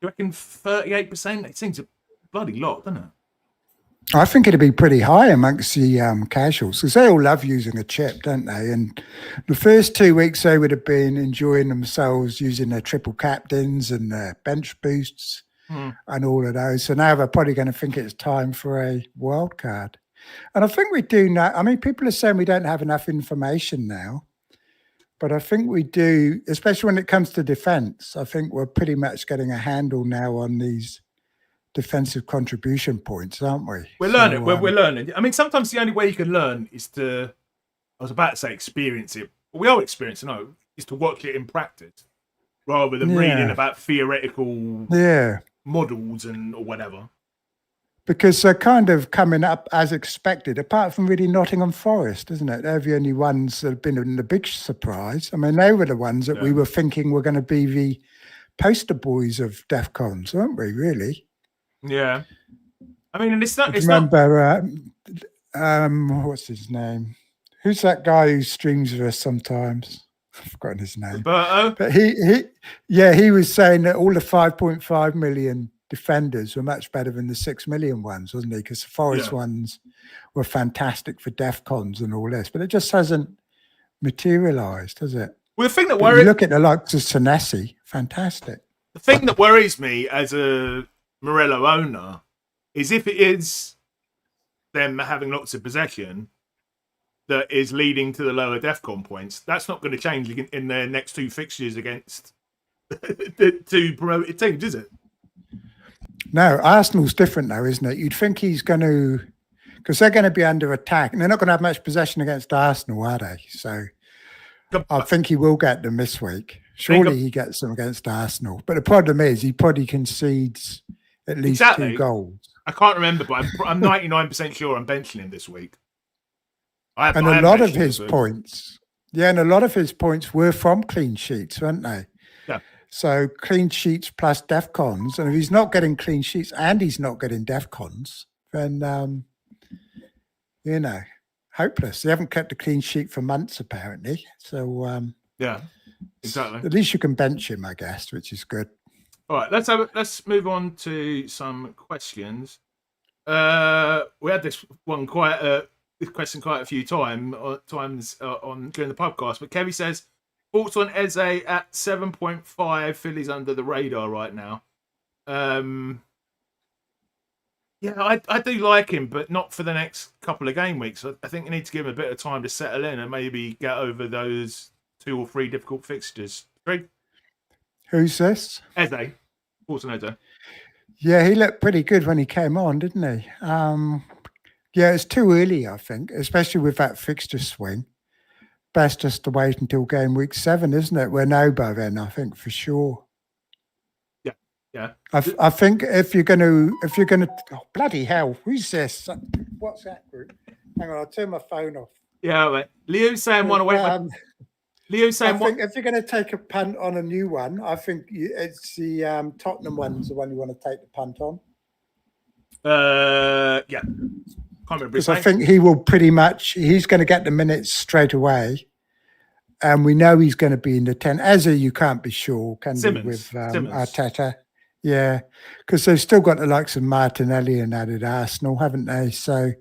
You reckon 38%? It seems a bloody lot, doesn't it? I think it'd be pretty high amongst the casuals because they all love using a chip, don't they? And the first 2 weeks they would have been enjoying themselves using their triple captains and their bench boosts and all of those. So now they're probably going to think it's time for a wild card. And I think we do know. I mean, people are saying we don't have enough information now, but I think we do, especially when it comes to defence. I think we're pretty much getting a handle now on these defensive contribution points, aren't we? We're learning. We're learning. I mean, sometimes the only way you can learn is to, I was about to say experience it, but we are experiencing, is to watch it in practice. rather than reading Yeah. about theoretical Yeah. models or whatever. Because they're kind of coming up as expected, apart from really Nottingham Forest, isn't it? They're the only ones that have been in the big surprise. I mean, they were the ones that we were thinking were going to be the poster boys of DEFCONs, weren't we, really? Yeah. I mean, and it's not... Remember, what's his name? Who's that guy who streams with us sometimes? I've forgotten his name. Roberto? But he was saying that all the 5.5 million defenders were much better than the 6 million ones, wasn't he? Because the Forest ones were fantastic for DEFCONs and all this, but it just hasn't materialised, has it? Well, the thing that worries... You look at the likes of Senesi, fantastic. The thing that worries me as a Morello owner is if it is them having lots of possession that is leading to the lower DEFCON points, that's not going to change in their next 2 fixtures against the 2 promoted teams, is it? No, Arsenal's different though, isn't it? You'd think he's going to, because they're going to be under attack, and they're not going to have much possession against Arsenal, are they? So I think he will get them this week. Surely he gets them against Arsenal. But the problem is he probably concedes at least 2 goals. I can't remember, but I'm 99% sure I'm benching him this week. And a lot of his points were from clean sheets, weren't they? Yeah. So clean sheets plus DEFCONs, and if he's not getting clean sheets and he's not getting DEFCONs, then hopeless. They haven't kept a clean sheet for months apparently. So yeah, exactly. At least you can bench him, I guess, which is good. All right, let's move on to some questions. We had this question quite a few times during the podcast, but Kevin says, thoughts on Eze at 7.5. Philly's under the radar right now. Yeah, I do like him, but not for the next couple of game weeks. I think you need to give him a bit of time to settle in and maybe get over those 2 or 3 difficult fixtures. Trig? Who's this? Eze. Thoughts on Eze? Yeah, he looked pretty good when he came on, didn't he? Yeah, it's too early, I think, especially with that fixture swing. Best just to wait until game week 7, isn't it? We're no by then, I think, for sure. Yeah. I think if you're gonna oh, bloody hell, who's this? What's that group? Hang on, I'll turn my phone off. Yeah, right. Leo's saying one away. Leo's saying I think if you're going to take a punt on a new one, I think it's the Tottenham one's the one you want to take the punt on. Yeah. Because I think he will he's going to get the minutes straight away. And we know he's going to be in the 10. Eze, you can't be sure, can you, with Arteta? Yeah, because they've still got the likes of Martinelli and added Arsenal, haven't they? So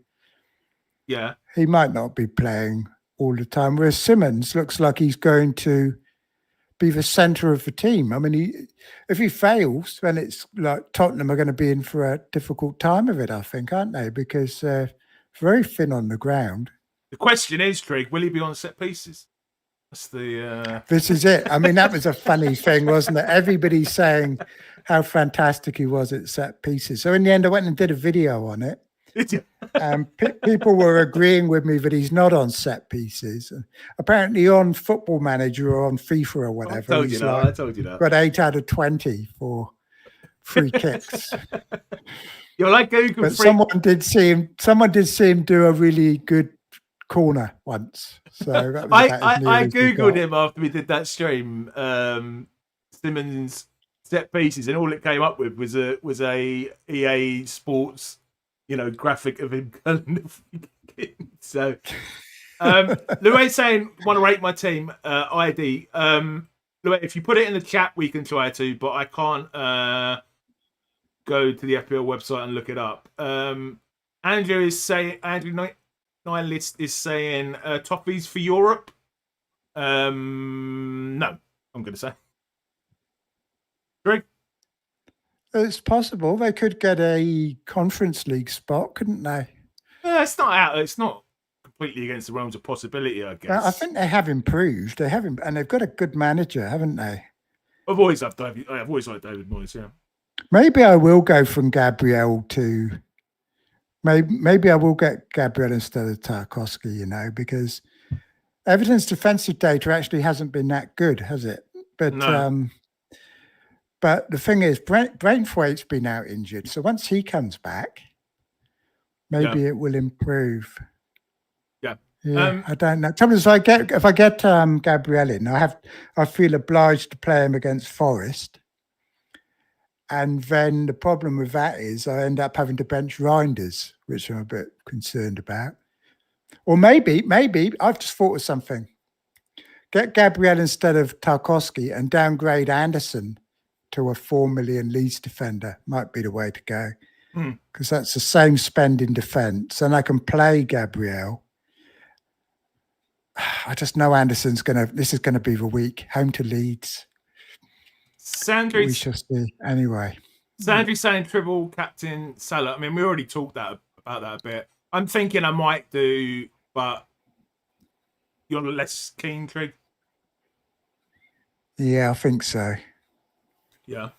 yeah, he might not be playing all the time. Whereas Simmons looks like he's going to be the centre of the team. I mean, if he fails, then it's like Tottenham are going to be in for a difficult time of it, I think, aren't they? Because they're very thin on the ground. The question is, Trig, will he be on set pieces? That's the. This is it. I mean, that was a funny thing, wasn't it? Everybody's saying how fantastic he was at set pieces. So in the end, I went and did a video on it. People were agreeing with me that he's not on set pieces. Apparently on Football Manager or on FIFA or whatever. I told you that. Got 8 out of 20 for free kicks. You're like Google. But someone did see him do a really good corner once. So that was I googled him after we did that stream. Simmons set pieces, and all it came up with was a EA Sports, graphic of him going the free kick. So, Louis saying, want to rate my team ID. Louis, if you put it in the chat, we can try to, but I can't go to the FPL website and look it up. Andrew Nihilist is saying Toffees for Europe. No, I'm going to say. Greg? It's possible they could get a Conference League spot, couldn't they? It's not out. It's not completely against the realms of possibility, I guess. I think they have improved. They haven't, and they've got a good manager, haven't they? I've always liked David Moyes. Yeah. Maybe I will go from Gabriel to. Maybe I will get Gabriel instead of Tarkowski, because Everton's defensive data actually hasn't been that good, has it? But no. But the thing is, Braithwaite's been out injured. So once he comes back, maybe it will improve. Yeah. Yeah, I don't know. Sometimes if I get Gabriel in, I feel obliged to play him against Forest. And then the problem with that is I end up having to bench Reinders, which I'm a bit concerned about. Or maybe I've just thought of something. Get Gabriel instead of Tarkowski and downgrade Anderson to a 4 million Leeds defender might be the way to go. Because that's the same spend in defence. And I can play Gabriel. I just know this is going to be the week. Home to Leeds. We shall see. Anyway. Sandry's saying triple captain Salah. I mean, we already talked about that a bit. I'm thinking I might do, but you're less keen, Trig? Yeah, I think so. Yeah.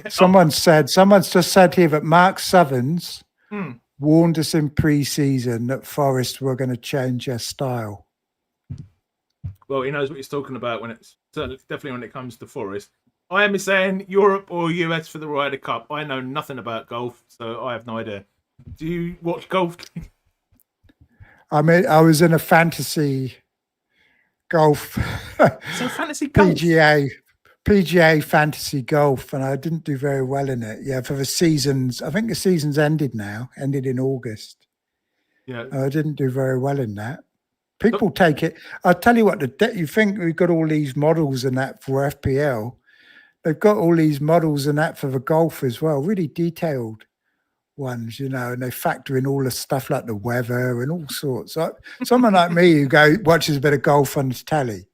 Someone's just said here that Mark Southerns warned us in pre-season that Forest were going to change their style. Well, he knows what he's talking about definitely when it comes to Forest. I am saying Europe or US for the Ryder Cup. I know nothing about golf, so I have no idea. Do you watch golf? I mean, I was in a fantasy golf. So fantasy golf? PGA fantasy golf, and I didn't do very well in it. Yeah, for the seasons. I think the season's ended in August. Yeah. I didn't do very well in that. People take it. I'll tell you what, you think we've got all these models and that for FPL. They've got all these models and that for the golf as well, really detailed ones, and they factor in all the stuff like the weather and all sorts. Someone like me who watches a bit of golf on the telly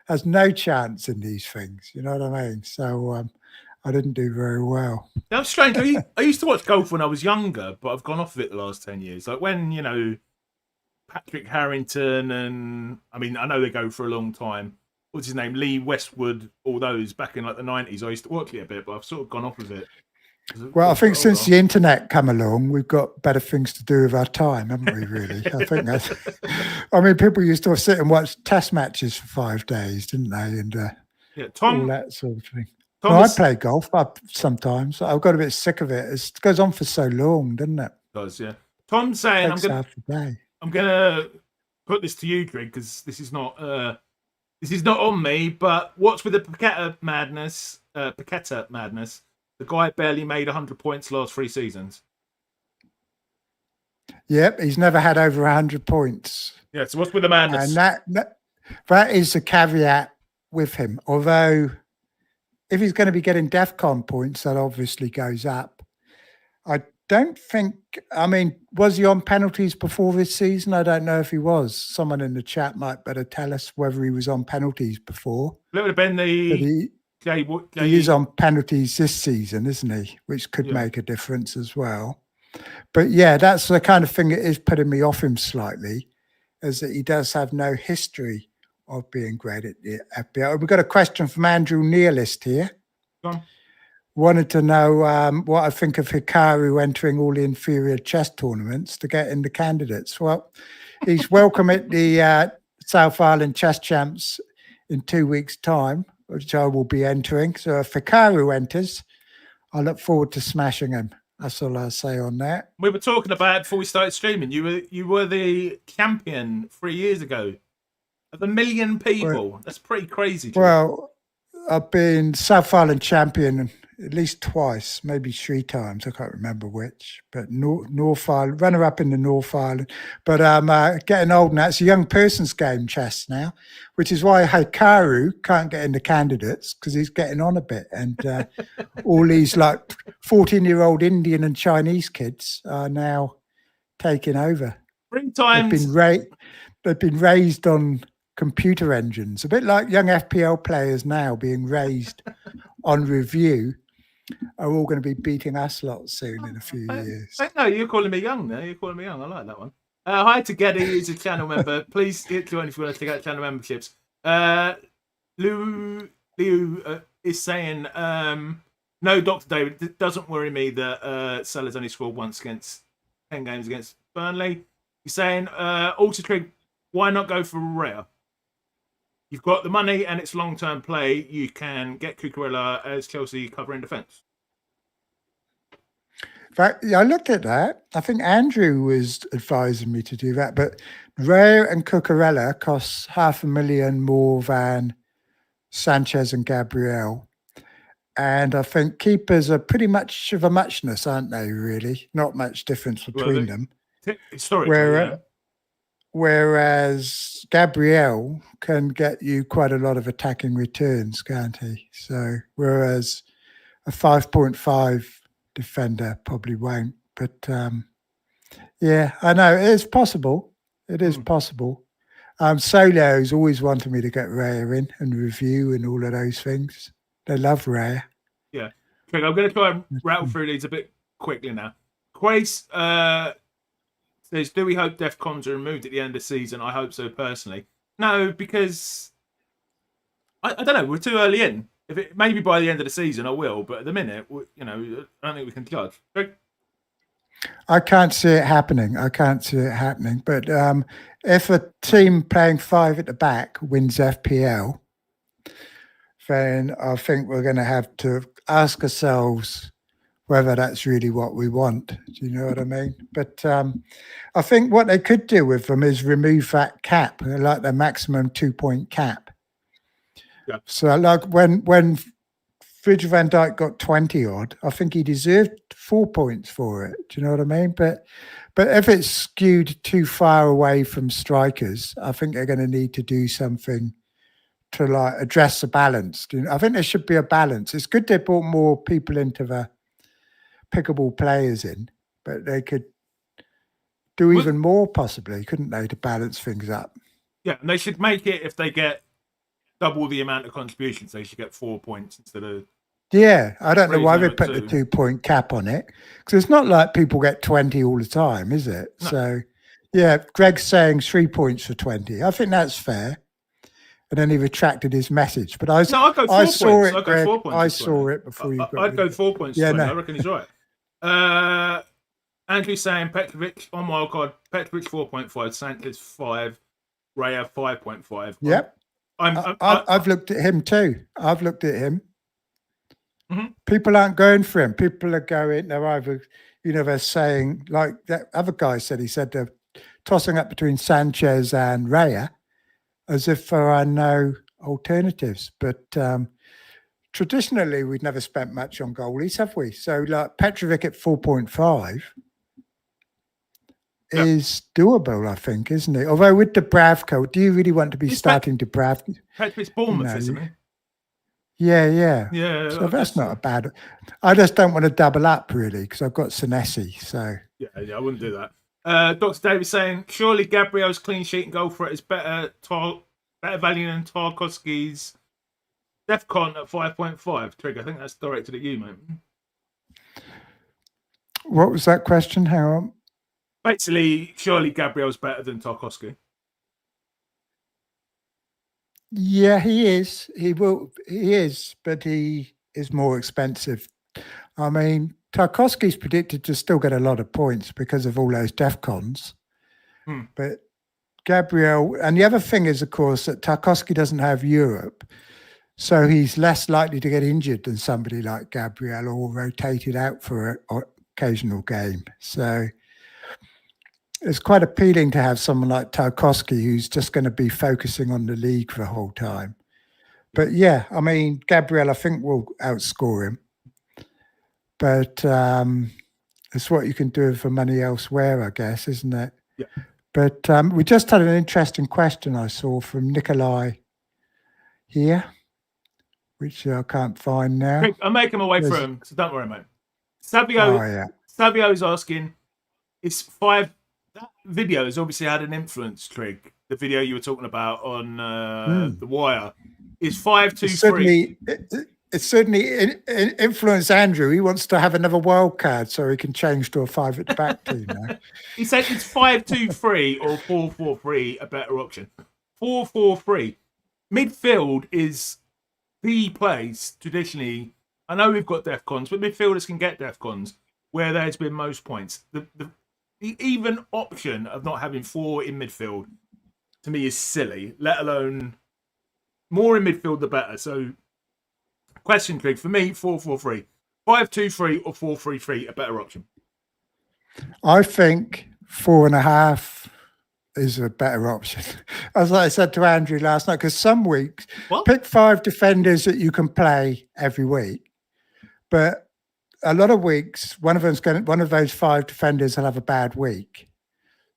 has no chance in these things. You know what I mean? So I didn't do very well. That's strange. I used to watch golf when I was younger, but I've gone off of it the last 10 years. Like when, Patrick Harrington and, I mean, I know they go for a long time. What's his name? Lee Westwood, all those back in like the 90s. I used to watch it a bit, but I've sort of gone off of it. Well, I think since the internet come along, we've got better things to do with our time, haven't we, really? I think that's... I mean, people used to sit and watch test matches for 5 days, didn't they? And all that sort of thing. I play golf sometimes. I've got a bit sick of it. It goes on for so long, doesn't it? It does, yeah. Tom's saying, I'm going to put this to you, Trig, because this is not on me, but what's with the Paqueta madness? The guy barely made 100 points last 3 seasons. Yep, he's never had over 100 points. Yeah, so what's with the madness? And that is the caveat with him. Although, if he's going to be getting DEFCON points, that obviously goes up. I don't think... I mean, was he on penalties before this season? I don't know if he was. Someone in the chat might better tell us whether he was on penalties before. It would have been He is on penalties this season, isn't he? Which could make a difference as well. But yeah, that's the kind of thing that is putting me off him slightly, is that he does have no history of being great at the FPL. We've got a question from Andrew Nealist here. Go on. Wanted to know what I think of Hikaru entering all the inferior chess tournaments to get in the candidates. Well, he's welcome at the South Island Chess Champs in 2 weeks' time, which I will be entering. So if Hikaru enters, I look forward to smashing him. That's all I'll say on that. We were talking about before we started streaming. You were the champion 3 years ago of 1 million people. Well, that's pretty crazy. Well, I've been South Island champion at least twice, maybe 3 times. I can't remember which. But North Island, runner-up in the North Island. But I'm getting old now. It's a young person's game, chess now, which is why Hikaru can't get in the candidates, because he's getting on a bit. And all these like 14-year-old Indian and Chinese kids are now taking over. 3 times. They've been raised on computer engines, a bit like young FPL players now being raised on review. Are all going to be beating us lot soon in a few years. No, you're calling me young now. You're calling me young. I like that one. Hi to Geddy, who's a channel member. Please join if you want to check out channel memberships. Liu is saying, no, Dr. David, it doesn't worry me that Salah's only scored once against 10 games against Burnley. He's saying, Ultra Trig, why not go for Rare? you've got the money and it's long-term play, you can get Cucurella as Chelsea covering defence. In fact, yeah, I looked at that. I think Andrew was advising me to do that, but Raya and Cucurella costs $500,000 more than Sanchez and Gabriel. And I think keepers are pretty much of a muchness, aren't they, really? Not much difference between them. Historically, Whereas Gabriel can get you quite a lot of attacking returns, can't he? So, whereas a 5.5 defender probably won't. But yeah, I know it is possible. It is possible. Solo's always wanted me to get Raya in and review and all of those things. They love Raya. Yeah. Trig, I'm going to try and rattle through these a bit quickly now. Quace says, do we hope DEFCONs are removed at the end of the season? I hope so, personally. No, because I don't know. We're too early in. If it maybe by the end of the season, I will. But at the minute, I don't think we can judge. Trig? I can't see it happening. But if a team playing 5 at the back wins FPL, then I think we're going to have to ask ourselves whether that's really what we want. Do you know what I mean? But I think what they could do with them is remove that cap, like the maximum 2-point cap. Yeah. So like when Virgil van Dijk got 20 odd, I think he deserved 4 points for it. Do you know what I mean? But if it's skewed too far away from strikers, I think they're going to need to do something to like address the balance. I think there should be a balance. It's good they brought more people into the pickable players in, but they could do even more possibly, couldn't they, to balance things up? Yeah, and they should make it, if they get double the amount of contributions, they should get 4 points instead of... Yeah, I don't know why they put the 2-point cap on it, because it's not like people get 20 all the time, is it? No. So, yeah, Greg's saying 3 points for 20. I think that's fair. And then he retracted his message. But I saw it, Greg. I saw it before you got I'd go 4 points. Yeah, no. I reckon he's right. Andrew's saying Petrovic on Wildcard, Petrovic 4.5, Sanchez 5, Raya 5.5. Yep. I've looked at him too. I've looked at him. Mm-hmm. People aren't going for him. People are going, they're either, they're saying, like that other guy said, he said they're tossing up between Sanchez and Raya, as if there are no alternatives. But traditionally, we've never spent much on goalies, have we? So, like Petrovic at 4.5 is doable, I think, isn't it? Although with Dubravka, do you really want to be starting Dubravka? Petrovic's Bournemouth, isn't he? Yeah. Yeah. So that's not a bad... I just don't want to double up, really, because I've got Senesi, so... Yeah, I wouldn't do that. Dr. David saying, surely Gabriel's clean sheet and goal for it is better value than Tarkowski's DEFCON at 5.5. Trig, I think that's directed at you, mate. What was that question? Hang on. Basically, surely Gabriel's better than Tarkowski. Yeah, he is. He is, but he is more expensive. I mean, Tarkowski's predicted to still get a lot of points because of all those DEFCONs. But Gabriel, and the other thing is, of course, that Tarkowski doesn't have Europe, so he's less likely to get injured than somebody like Gabriel or rotated out for an occasional game. So it's quite appealing to have someone like Tarkowski who's just going to be focusing on the league the whole time. But yeah, I mean, Gabriel, I think will outscore him. But it's what you can do for money elsewhere, I guess, isn't it? Yeah. But we just had an interesting question I saw from Nikolai here, which I can't find now. Quick, I'll make him away from him, so don't worry, mate. Savio's asking, is 5... That video has obviously had an influence, Trig. The video you were talking about on The Wire. Is 5-2-3... It's certainly influenced Andrew. He wants to have another wild card so he can change to a 5 at the back team now. He said it's 5-2-3 or 4-4-3 a better option. 4-4-3. Midfield is the place traditionally. I know we've got DEFCONs, but midfielders can get DEFCONs where there's been most points. The even option of not having 4 in midfield to me is silly, let alone more in midfield the better. So, question, Trig, for me, 4-4-3. 5-2-3 or 4-3-3, a better option. I think 4.5 is a better option. As I said to Andrew last night, because some weeks, pick 5 defenders that you can play every week. But a lot of weeks, one of those 5 defenders will have a bad week.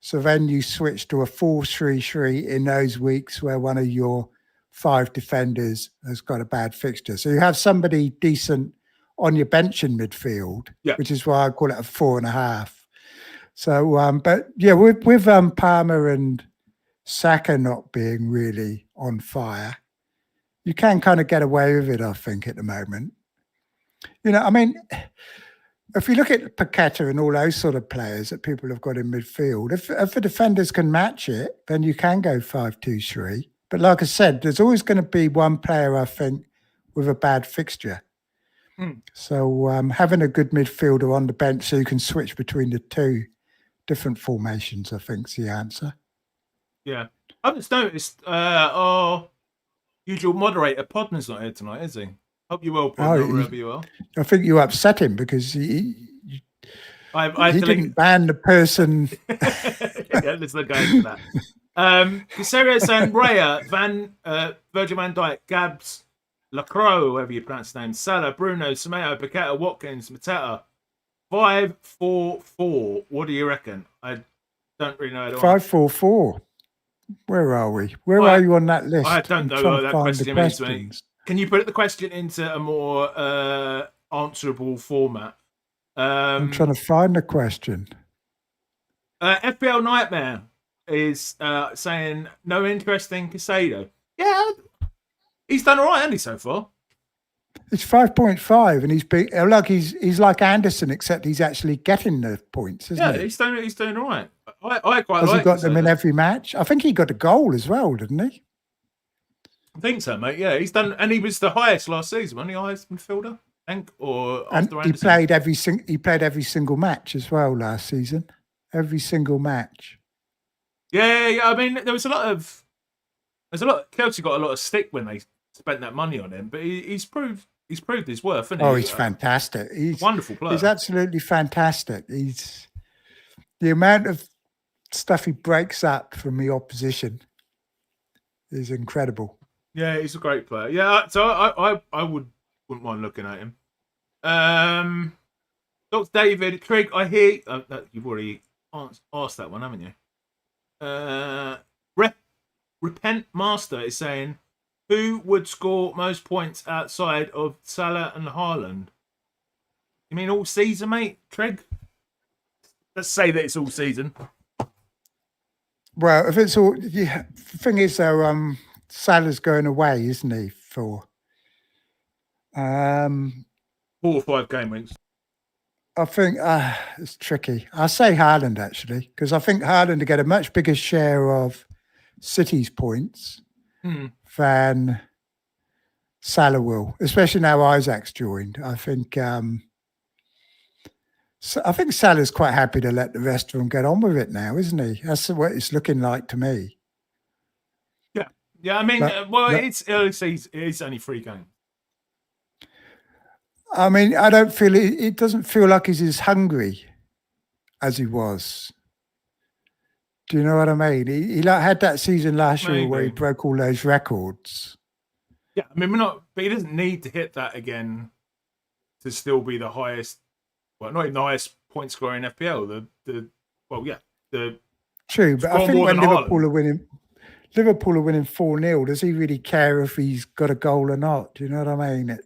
So then you switch to a 4-3-3 in those weeks where one of your 5 defenders has got a bad fixture. So you have somebody decent on your bench in midfield, which is why I call it a 4.5. So, but yeah, with Palmer and Saka not being really on fire, you can kind of get away with it, I think, at the moment. You know, I mean, if you look at Paqueta and all those sort of players that people have got in midfield, if the defenders can match it, then you can go 5-2-3. But like I said, there's always going to be one player, I think, with a bad fixture. So having a good midfielder on the bench so you can switch between the 2 different formations, I think, is the answer. Yeah. I've just noticed our usual moderator, Podman's not here tonight, is he? Hope you're well, Podman, wherever you are. I think you upset him because he didn't ban the person. Yeah, let's not go into that. Casario saying Raya, Virgil van Dijk, Gabs, Lacroix, whoever you pronounce the name, Salah, Bruno, Semedo, Paqueta, Watkins, Mateta. 5-4-4. What do you reckon? I don't really know. 5-4-4. Where are we? Where are you on that list? I don't know what that question means, mate. Can you put the question into a more answerable format? I'm trying to find the question. FPL Nightmare is saying no interest in Casado. Yeah, he's done all right, hasn't he, so far? It's 5.5, and he's like Anderson, except he's actually getting the points, isn't he? He's doing all right. I quite Has like. He got them in every match? I think he got a goal as well, didn't he? I think so, mate. Yeah, he's done, and he was the highest last season, wasn't he? Highest midfielder, I think, or after Anderson. He played every single match as well last season. Every single match. Yeah. I mean, there's a lot. Chelsea got a lot of stick when they spent that money on him, but he's proved his worth, hasn't he? Oh, he's fantastic. He's a wonderful player. He's absolutely fantastic. He's the amount of stuff he breaks up from the opposition is incredible. Yeah, he's a great player. Yeah, so I wouldn't mind looking at him. Dr. David Trig, I hear you've already asked that one, haven't you? Repent Master is saying, who would score most points outside of Salah and Haaland? You mean all season, mate? Trig? Let's say that it's all season. Well, if it's all, the thing is though, Salah's going away, isn't he? For 4 or 5 game weeks. I think it's tricky. I say Haaland actually, because I think Haaland to get a much bigger share of City's points than Salah will, especially now Isaac's joined. I think Salah's quite happy to let the rest of them get on with it now, isn't he? That's what it's looking like to me. Yeah. I mean, it's early season. It's only 3 games. I mean, I don't feel it doesn't feel like he's as hungry as he was. Do you know what I mean? He had that season last year where he broke all those records. Yeah, I mean, but he doesn't need to hit that again to still be the highest. Well, not even the highest point scorer in FPL. True, but I think when Liverpool are winning 4-0, does he really care if he's got a goal or not? Do you know what I mean?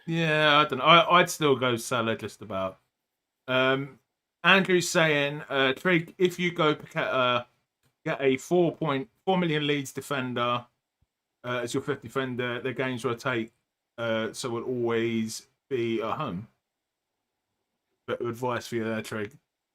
Yeah, I don't know. I'd still go Salah just about. Andrew's saying, Trig, if you go Paqueta, get a 4 million Leeds defender as your 5th defender, their games rotate, so will always be at home. Bit of advice for you there, Trig.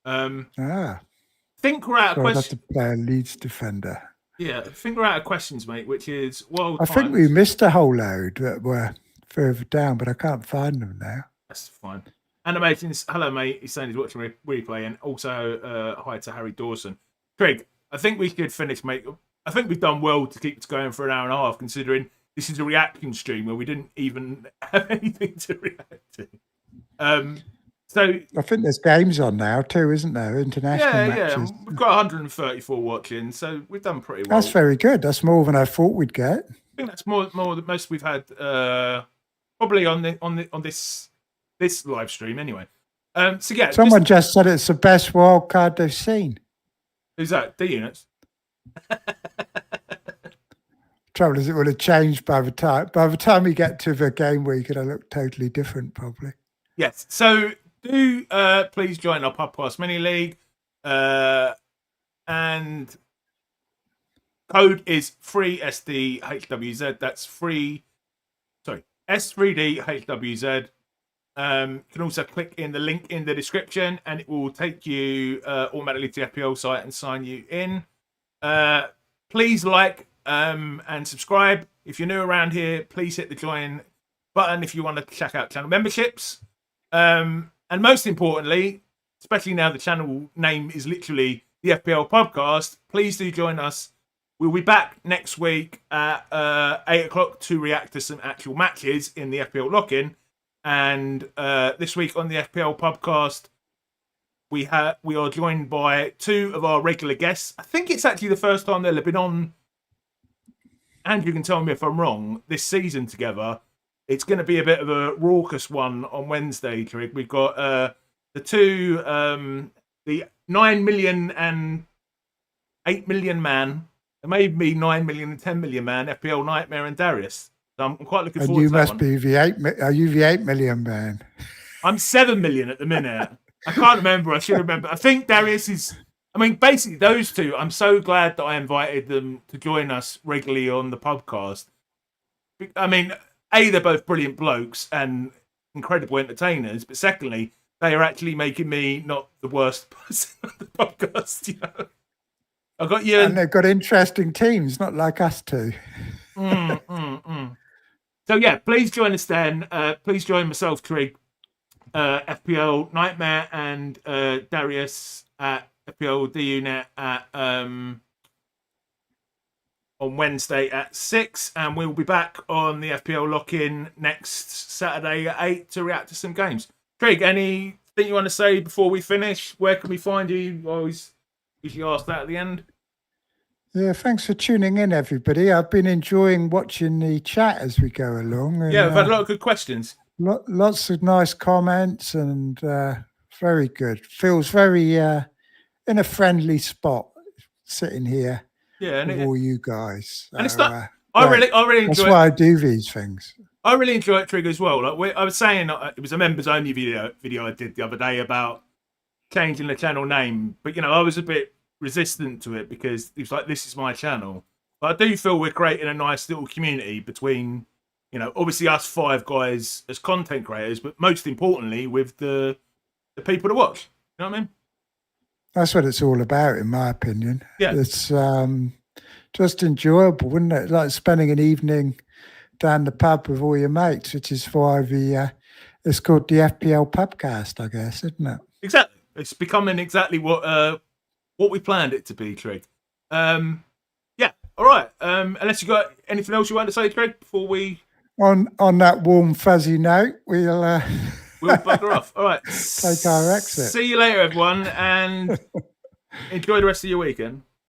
Think we're out of questions. I'd have to play a Leeds defender. Yeah, think we're out of questions, mate, which is, I think we missed a whole load that were further down, but I can't find them now. That's fine. Animations, hello, mate. He's saying he's watching replay, and also hi to Harry Dawson. Craig, I think we could finish, mate. I think we've done well to keep it going for an hour and a half, considering this is a reaction stream where we didn't even have anything to react to. So I think there's games on now too, isn't there? International matches. We've got 134 watching, so we've done pretty well. That's very good. That's more than I thought we'd get. I think that's more than most we've had probably on this live stream anyway. So yeah, someone just said it's the best wild card they've seen. Who's that? D-Units. Trouble is, it will have changed by the time we get to the game week, it'll look totally different, probably. Yes. So do please join our Podcast Mini League, and code is free SDHWZ. That's free. Sorry, S3DHWZ. You can also click in the link in the description, and it will take you automatically to the FPL site and sign you in. Please like and subscribe. If you're new around here, please hit the join button if you want to check out channel memberships. And most importantly, especially now the channel name is literally the FPL Podcast, please do join us. We'll be back next week at 8 o'clock to react to some actual matches in the FPL Lock-In. And this week on the FPL Podcast, we are joined by two of our regular guests. I think it's actually the first time they'll have been on, and you can tell me if I'm wrong, this season together. It's going to be a bit of a raucous one on Wednesday, Trig. We've got the two, the 9 million and 8 million man, and maybe 9 million and 10 million man, FPL Nightmare and Darius. So I'm quite looking forward to that. And you must be are you the 8 million man? I'm 7 million at the minute. I can't remember. I should remember. I think Darius is... I mean, basically, those two, I'm so glad that I invited them to join us regularly on the podcast. I mean, A, they're both brilliant blokes and incredible entertainers, but secondly, they are actually making me not the worst person on the podcast, you know. I got you... And they've got interesting teams, not like us two. So, yeah, please join us then. Please join myself, Trig, FPL Nightmare, and Darius at FPL D-Unit on Wednesday at 6, and we'll be back on the FPL Lock-In next Saturday at 8 to react to some games. Trig, anything you want to say before we finish? Where can we find you? I always usually ask that at the end. Yeah, thanks for tuning in, everybody. I've been enjoying watching the chat as we go along. And, yeah, we've had a lot of good questions. Lots of nice comments and very good. Feels very... in a friendly spot, sitting here with all you guys. And it's not. I really enjoy. That's why I do these things. I really enjoy it, Trig, as well. Like I was saying, it was a members only video I did the other day about changing the channel name, but I was a bit resistant to it because it was like, this is my channel. But I do feel we're creating a nice little community between, obviously us 5 guys as content creators, but most importantly with the people to watch. You know what I mean? That's what it's all about, in my opinion. Yeah. It's just enjoyable, wouldn't it? Like spending an evening down the pub with all your mates, which is why it's called the FPL Pubcast, I guess, isn't it? Exactly. It's becoming exactly what we planned it to be, Trig. Yeah. All right. Unless you got anything else you want to say, Trig, before we... On that warm, fuzzy note, we'll bugger off. All right. Take our exit. See you later, everyone, and enjoy the rest of your weekend.